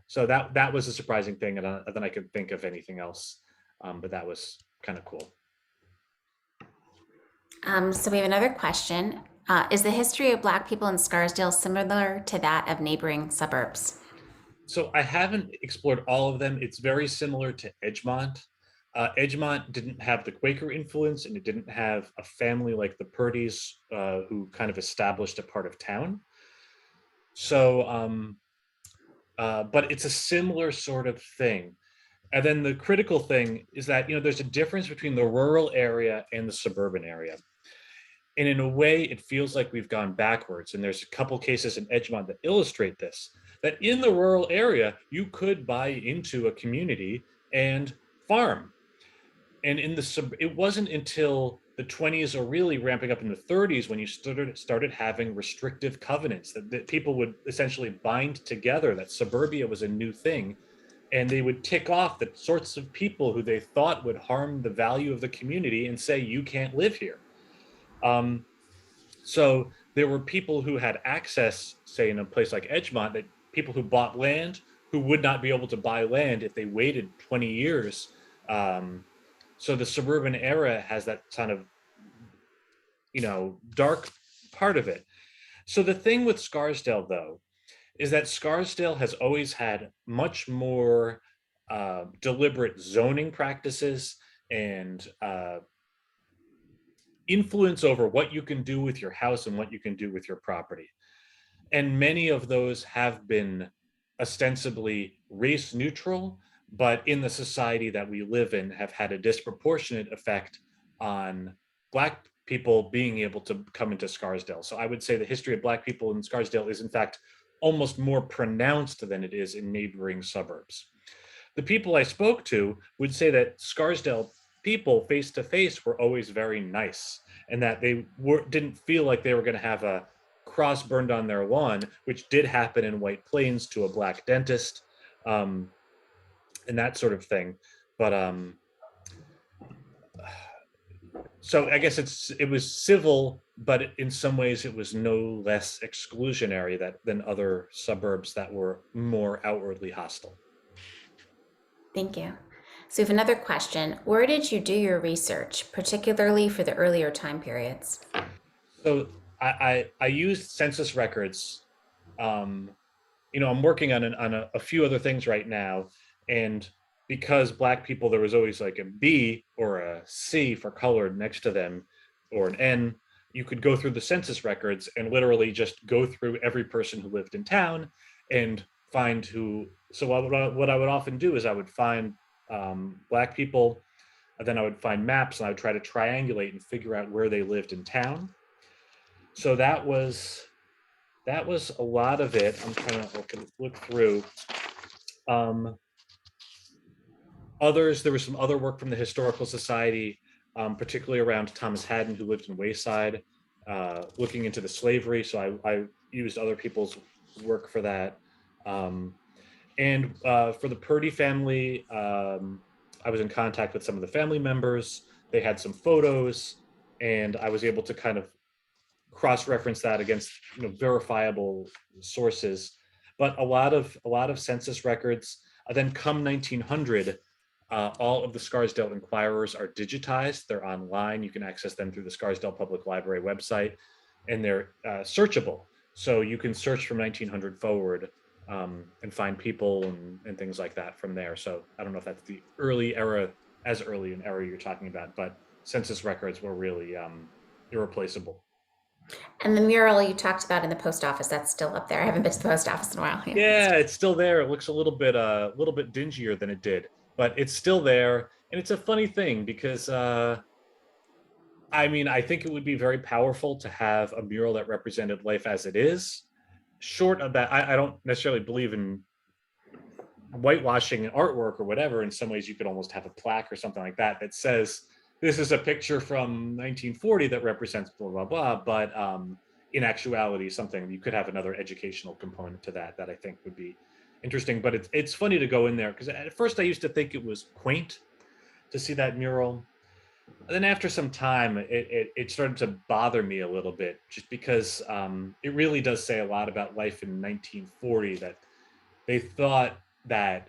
Speaker 1: so that was a surprising thing, and then I could think of anything else, but that was kind of cool.
Speaker 9: So we have another question. Is the history of Black people in Scarsdale similar to that of neighboring suburbs?
Speaker 1: So I haven't explored all of them. It's very similar to Edgemont. Edgemont didn't have the Quaker influence, and it didn't have a family like the Purdy's who kind of established a part of town. So, but it's a similar sort of thing. And then the critical thing is that, there's a difference between the rural area and the suburban area. And in a way, it feels like we've gone backwards. And there's a couple cases in Edgemont that illustrate this, that in the rural area, you could buy into a community and farm. And it wasn't until the 20s, or really ramping up in the 30s, when you started having restrictive covenants that people would essentially bind together, that suburbia was a new thing. And they would tick off the sorts of people who they thought would harm the value of the community and say, you can't live here. So there were people who had access, say in a place like Edgemont, that people who bought land who would not be able to buy land if they waited 20 years. So the suburban era has that kind of, dark part of it. So the thing with Scarsdale, though, is that Scarsdale has always had much more deliberate zoning practices and influence over what you can do with your house and what you can do with your property. And many of those have been ostensibly race neutral, but in the society that we live in have had a disproportionate effect on Black people being able to come into Scarsdale. So I would say the history of Black people in Scarsdale is in fact almost more pronounced than it is in neighboring suburbs. The people I spoke to would say that Scarsdale people face to face were always very nice, and that they didn't feel like they were going to have a cross burned on their lawn, which did happen in White Plains to a black dentist, and that sort of thing. But so I guess it was civil, but in some ways it was no less exclusionary than other suburbs that were more outwardly hostile.
Speaker 9: Thank you. So we have another question. Where did you do your research, particularly for the earlier time periods?
Speaker 1: So I used census records. You know, I'm working on a few other things right now, and because Black people, there was always like a B or a C for colored next to them, or an N. You could go through the census records and literally just go through every person who lived in town and find who. So what I would often do is I would find Black people, and then I would find maps and I would try to triangulate and figure out where they lived in town. So that was a lot of it. I'm trying to look through. There was some other work from the Historical Society, particularly around Thomas Haddon, who lived in Wayside, looking into the slavery. So I used other people's work for that. And for the Purdy family, I was in contact with some of the family members. They had some photos, and I was able to kind of cross-reference that against verifiable sources. But a lot of census records. Then come 1900, all of the Scarsdale Inquirers are digitized. They're online. You can access them through the Scarsdale Public Library website, and they're searchable. So you can search from 1900 forward and find people and things like that from there. So I don't know if that's the early era, as early an era you're talking about, but census records were really irreplaceable.
Speaker 9: And the mural you talked about in the post office, that's still up there. I haven't been to the post office in a while.
Speaker 1: Yeah, it's still there. It looks a little bit dingier than it did, but it's still there. And it's a funny thing because I mean, I think it would be very powerful to have a mural that represented life as it is. Short of that, I don't necessarily believe in whitewashing artwork or whatever. In some ways, you could almost have a plaque or something like that that says, this is a picture from 1940 that represents blah, blah, blah. But in actuality, something you could have another educational component to that I think would be interesting. But it's funny to go in there because at first I used to think it was quaint to see that mural. And then after some time, it started to bother me a little bit just because it really does say a lot about life in 1940, that they thought that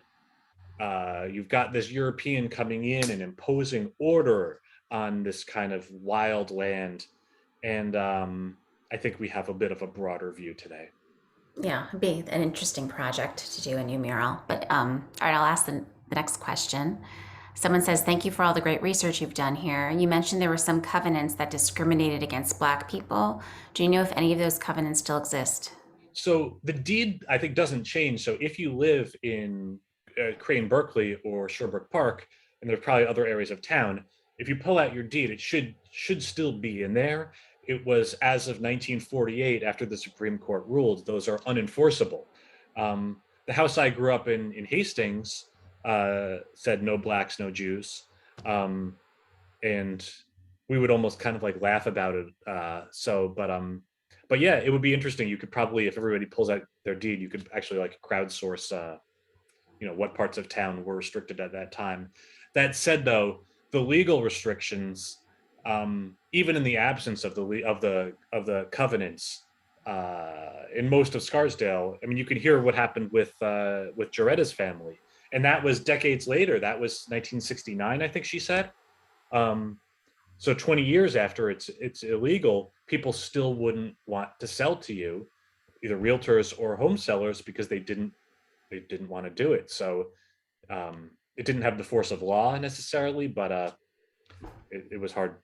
Speaker 1: you've got this European coming in and imposing order on this kind of wild land. And I think we have a bit of a broader view today.
Speaker 9: Yeah, it'd be an interesting project to do a new mural. But all right, I'll ask the next question. Someone says, thank you for all the great research you've done here. You mentioned there were some covenants that discriminated against Black people. Do you know if any of those covenants still exist?
Speaker 1: So the deed, I think, doesn't change. So if you live in Crane, Berkeley, or Sherbrooke Park, and there's probably other areas of town, if you pull out your deed, it should still be in there. It was as of 1948, after the Supreme Court ruled, those are unenforceable. The house I grew up in Hastings, said no Blacks, no Jews. And we would almost kind of like laugh about it. But yeah, it would be interesting. You could probably, if everybody pulls out their deed, you could actually like crowdsource, what parts of town were restricted at that time. That said, though, the legal restrictions, even in the absence of the covenants, in most of Scarsdale, I mean, you can hear what happened with Jaretta's family. And that was decades later. That was 1969, I think she said. So 20 years after it's illegal, people still wouldn't want to sell to you, either realtors or home sellers, because they didn't want to do it. So it didn't have the force of law necessarily, but it was hard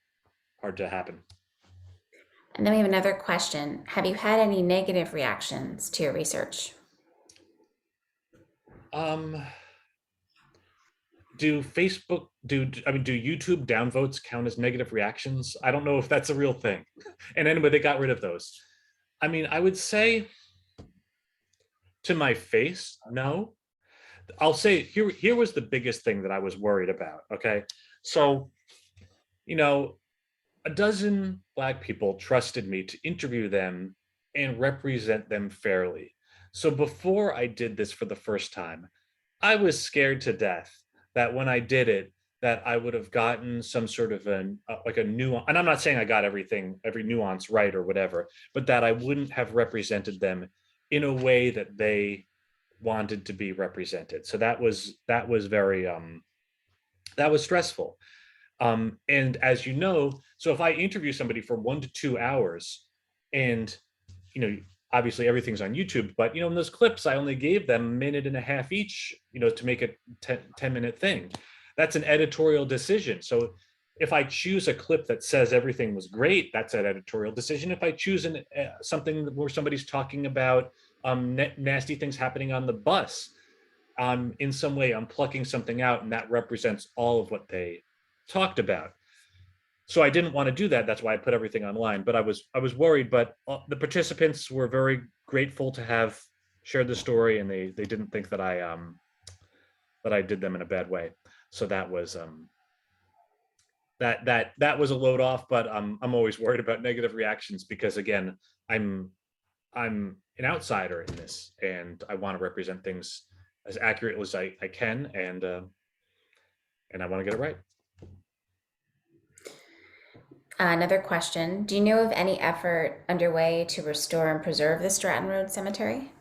Speaker 1: to happen.
Speaker 9: And then we have another question. Have you had any negative reactions to your research?
Speaker 1: Do YouTube downvotes count as negative reactions? I don't know if that's a real thing. And anyway, they got rid of those. I mean, I would say To my face, no. I'll say here was the biggest thing that I was worried about. Okay. So, you know, a dozen Black people trusted me to interview them and represent them fairly. So before I did this for the first time, I was scared to death that when I did it, that I would have gotten some sort of like a nuance. And I'm not saying I got every nuance right or whatever, but that I wouldn't have represented them in a way that they wanted to be represented. So that was very that was stressful. And as you know, so if I interview somebody for 1 to 2 hours, and you know, obviously everything's on YouTube, but you know, in those clips, I only gave them a minute and a half each, you know, to make a 10-minute thing. That's an editorial decision. So if I choose a clip that says everything was great, that's an editorial decision. If I choose something where somebody's talking about nasty things happening on the bus, in some way I'm plucking something out, and that represents all of what they talked about. So I didn't want to do that. That's why I put everything online. But I was worried. But the participants were very grateful to have shared the story, and they didn't think that I did them in a bad way. So that was that was a load off. But I'm always worried about negative reactions because again, I'm an outsider in this, and I want to represent things as accurately as I can, and I want to get it right.
Speaker 9: Another question. Do you know of any effort underway to restore and preserve the Stratton Road Cemetery?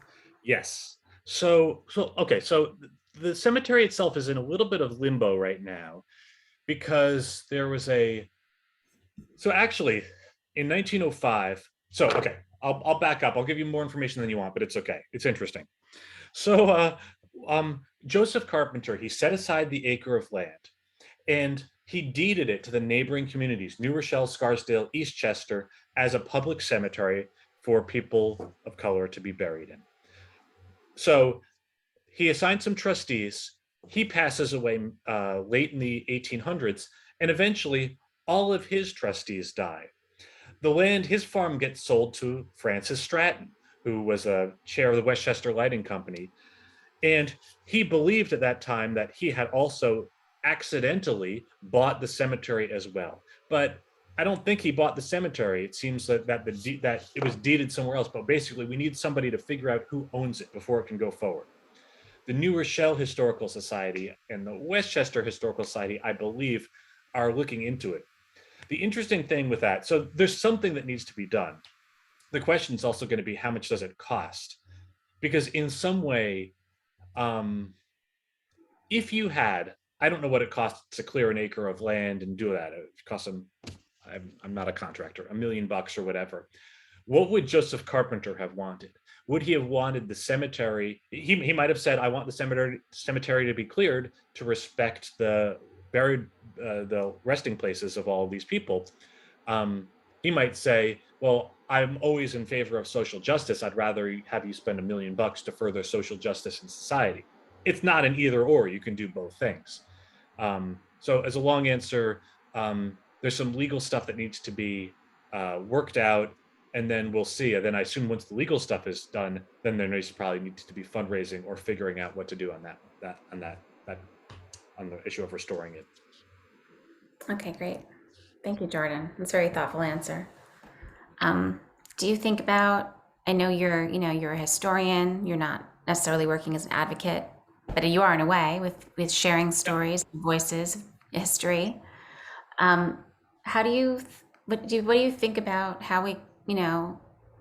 Speaker 1: Yes. So okay. So the cemetery itself is in a little bit of limbo right now because there was so actually in 1905. So okay, I'll back up. I'll give you more information than you want, but it's okay. It's interesting. So Joseph Carpenter, he set aside the acre of land, and he deeded it to the neighboring communities, New Rochelle, Scarsdale, Eastchester, as a public cemetery for people of color to be buried in. So he assigned some trustees. He passes away late in the 1800s, and eventually all of his trustees die. The land, his farm gets sold to Francis Stratton, who was a chair of the Westchester Lighting Company. And he believed at that time that he had also accidentally bought the cemetery as well. But I don't think he bought the cemetery. It seems that that it was deeded somewhere else. But basically, we need somebody to figure out who owns it before it can go forward. The New Rochelle Historical Society and the Westchester Historical Society, I believe, are looking into it. The interesting thing with that, so there's something that needs to be done. The question is also going to be how much does it cost? Because in some way, if you had, I don't know what it costs to clear an acre of land and do that. It costs them, I'm not a contractor, $1 million or whatever. What would Joseph Carpenter have wanted? Would he have wanted the cemetery? He might have said, I want the cemetery to be cleared to respect the buried, the resting places of all of these people. He might say, well, I'm always in favor of social justice. I'd rather have you spend $1 million to further social justice in society. It's not an either or. You can do both things. So as a long answer, there's some legal stuff that needs to be worked out, and then we'll see. And then I assume once the legal stuff is done, then there probably needs to be fundraising or figuring out what to do on on the issue of restoring it.
Speaker 9: Okay, great. Thank you, Jordan. That's a very thoughtful answer. Do you think about, I know you're a historian, you're not necessarily working as an advocate, but you are in a way with sharing stories, voices, history. What do you think about how we,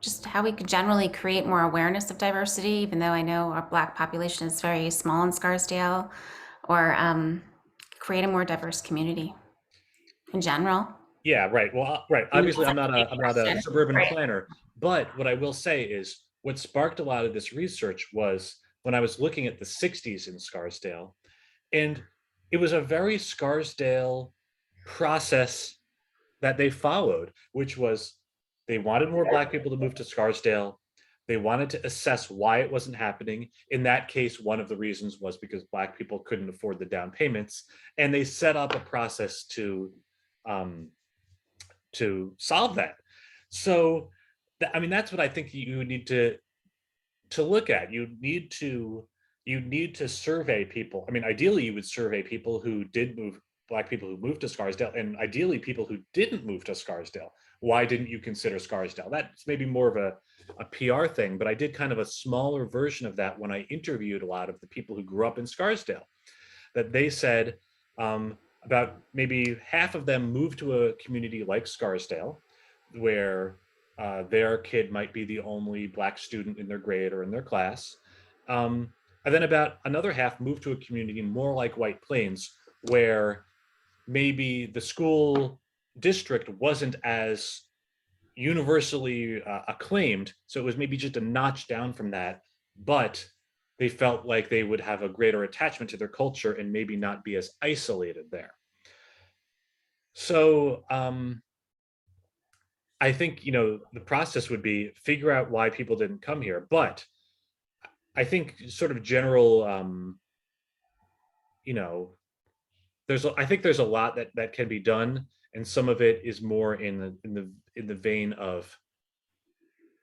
Speaker 9: just how we could generally create more awareness of diversity, even though I know our Black population is very small in Scarsdale, or create a more diverse community in general?
Speaker 1: Yeah, right. Well, right. Obviously, I'm not a suburban planner, but what I will say is what sparked a lot of this research was when I was looking at the 60s in Scarsdale, and it was a very Scarsdale process that they followed, which was they wanted more Black people to move to Scarsdale. They wanted to assess why it wasn't happening. In that case, one of the reasons was because Black people couldn't afford the down payments, and they set up a process to solve that. So, I mean, that's what I think you need to to look at. You need to survey people. I mean, ideally you would survey people who did move, Black people who moved to Scarsdale, and ideally people who didn't move to Scarsdale. Why didn't you consider Scarsdale? That's maybe more of a PR thing, but I did kind of a smaller version of that when I interviewed a lot of the people who grew up in Scarsdale, that they said about maybe half of them moved to a community like Scarsdale, where their kid might be the only Black student in their grade or in their class. And then about another half moved to a community more like White Plains, where maybe the school district wasn't as universally acclaimed. So it was maybe just a notch down from that, but they felt like they would have a greater attachment to their culture and maybe not be as isolated there. So I think, the process would be figure out why people didn't come here. But I think sort of general, I think there's a lot that can be done, and some of it is more in the vein of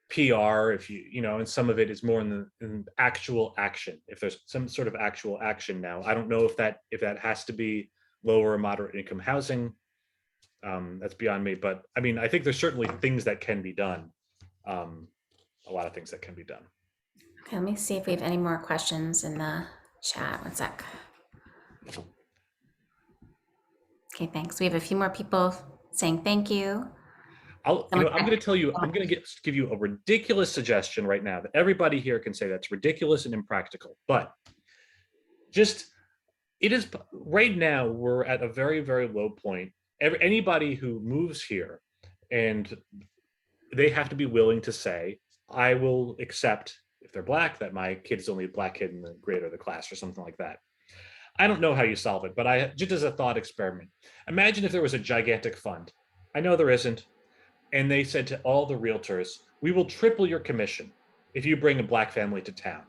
Speaker 1: PR, and some of it is more in actual action. If there's some sort of actual action now, I don't know if that has to be lower or moderate income housing. That's beyond me, but I mean, I think there's certainly things that can be done. A lot of things that can be done.
Speaker 9: Okay, let me see if we have any more questions in the chat. One sec. Okay, thanks. We have a few more people saying thank you.
Speaker 1: I'm going to give you a ridiculous suggestion right now that everybody here can say that's ridiculous and impractical, but it is right now. We're at a very, very low point. Anybody who moves here, and they have to be willing to say, I will accept, if they're Black, that my kid's only a Black kid in the grade or the class or something like that. I don't know how you solve it, but just as a thought experiment, imagine if there was a gigantic fund. I know there isn't. And they said to all the realtors, we will triple your commission if you bring a Black family to town.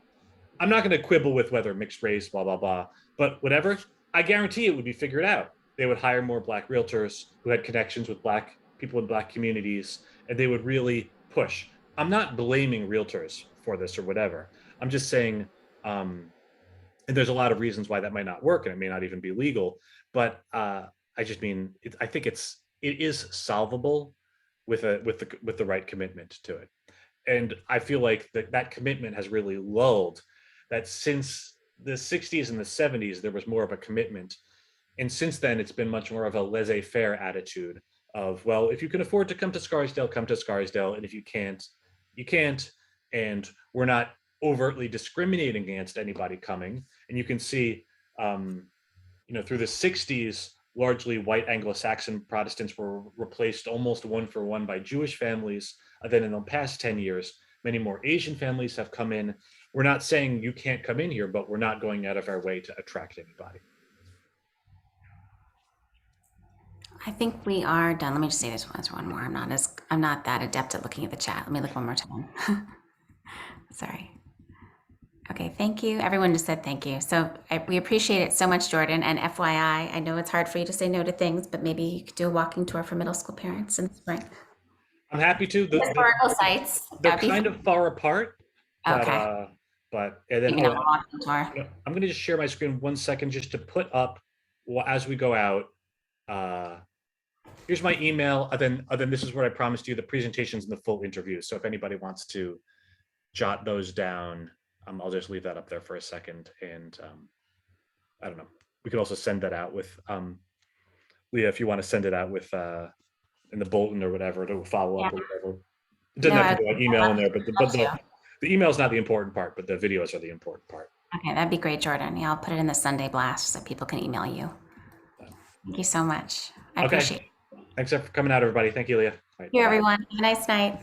Speaker 1: I'm not going to quibble with whether mixed race, blah, blah, blah, but whatever, I guarantee it would be figured out. They would hire more Black realtors who had connections with Black people in Black communities, and they would really push. I'm not blaming realtors for this or whatever. I'm just saying, and there's a lot of reasons why that might not work, and it may not even be legal, but I just mean, I think it is solvable with the right commitment to it. And I feel like that commitment has really lulled. That since the 60s and the 70s, there was more of a commitment. And since then, it's been much more of a laissez-faire attitude of, well, if you can afford to come to Scarsdale, come to Scarsdale. And if you can't, you can't. And we're not overtly discriminating against anybody coming. And you can see, through the 60s, largely white Anglo-Saxon Protestants were replaced almost one for one by Jewish families. Then in the past 10 years, many more Asian families have come in. We're not saying you can't come in here, but we're not going out of our way to attract anybody.
Speaker 9: I think we are done. Let me just say this one more. I'm not that adept at looking at the chat. Let me look one more time. Sorry. Okay, thank you. Everyone just said thank you. So we appreciate it so much, Jordan. And FYI, I know it's hard for you to say no to things, but maybe you could do a walking tour for middle school parents in the spring.
Speaker 1: I'm happy to.
Speaker 9: Historical sites.
Speaker 1: They're kind of far apart.
Speaker 9: Okay.
Speaker 1: But and then
Speaker 9: a walking tour.
Speaker 1: I'm going to just share my screen 1 second just to put up, as we go out, here's my email. And then this is what I promised you, the presentations and the full interview. So if anybody wants to jot those down, I'll just leave that up there for a second. And I don't know, we could also send that out with, Leah, if you want to send it out with in the bulletin or whatever to follow up or whatever. It doesn't have to go on email in there, but the email is not the important part, but the videos are the important part.
Speaker 9: Okay, that'd be great, Jordan. Yeah, I'll put it in the Sunday blast so people can email you. Thank you so much. I appreciate it.
Speaker 1: Thanks for coming out, everybody. Thank you, Leah.
Speaker 9: Thank you, everyone. Have a nice night.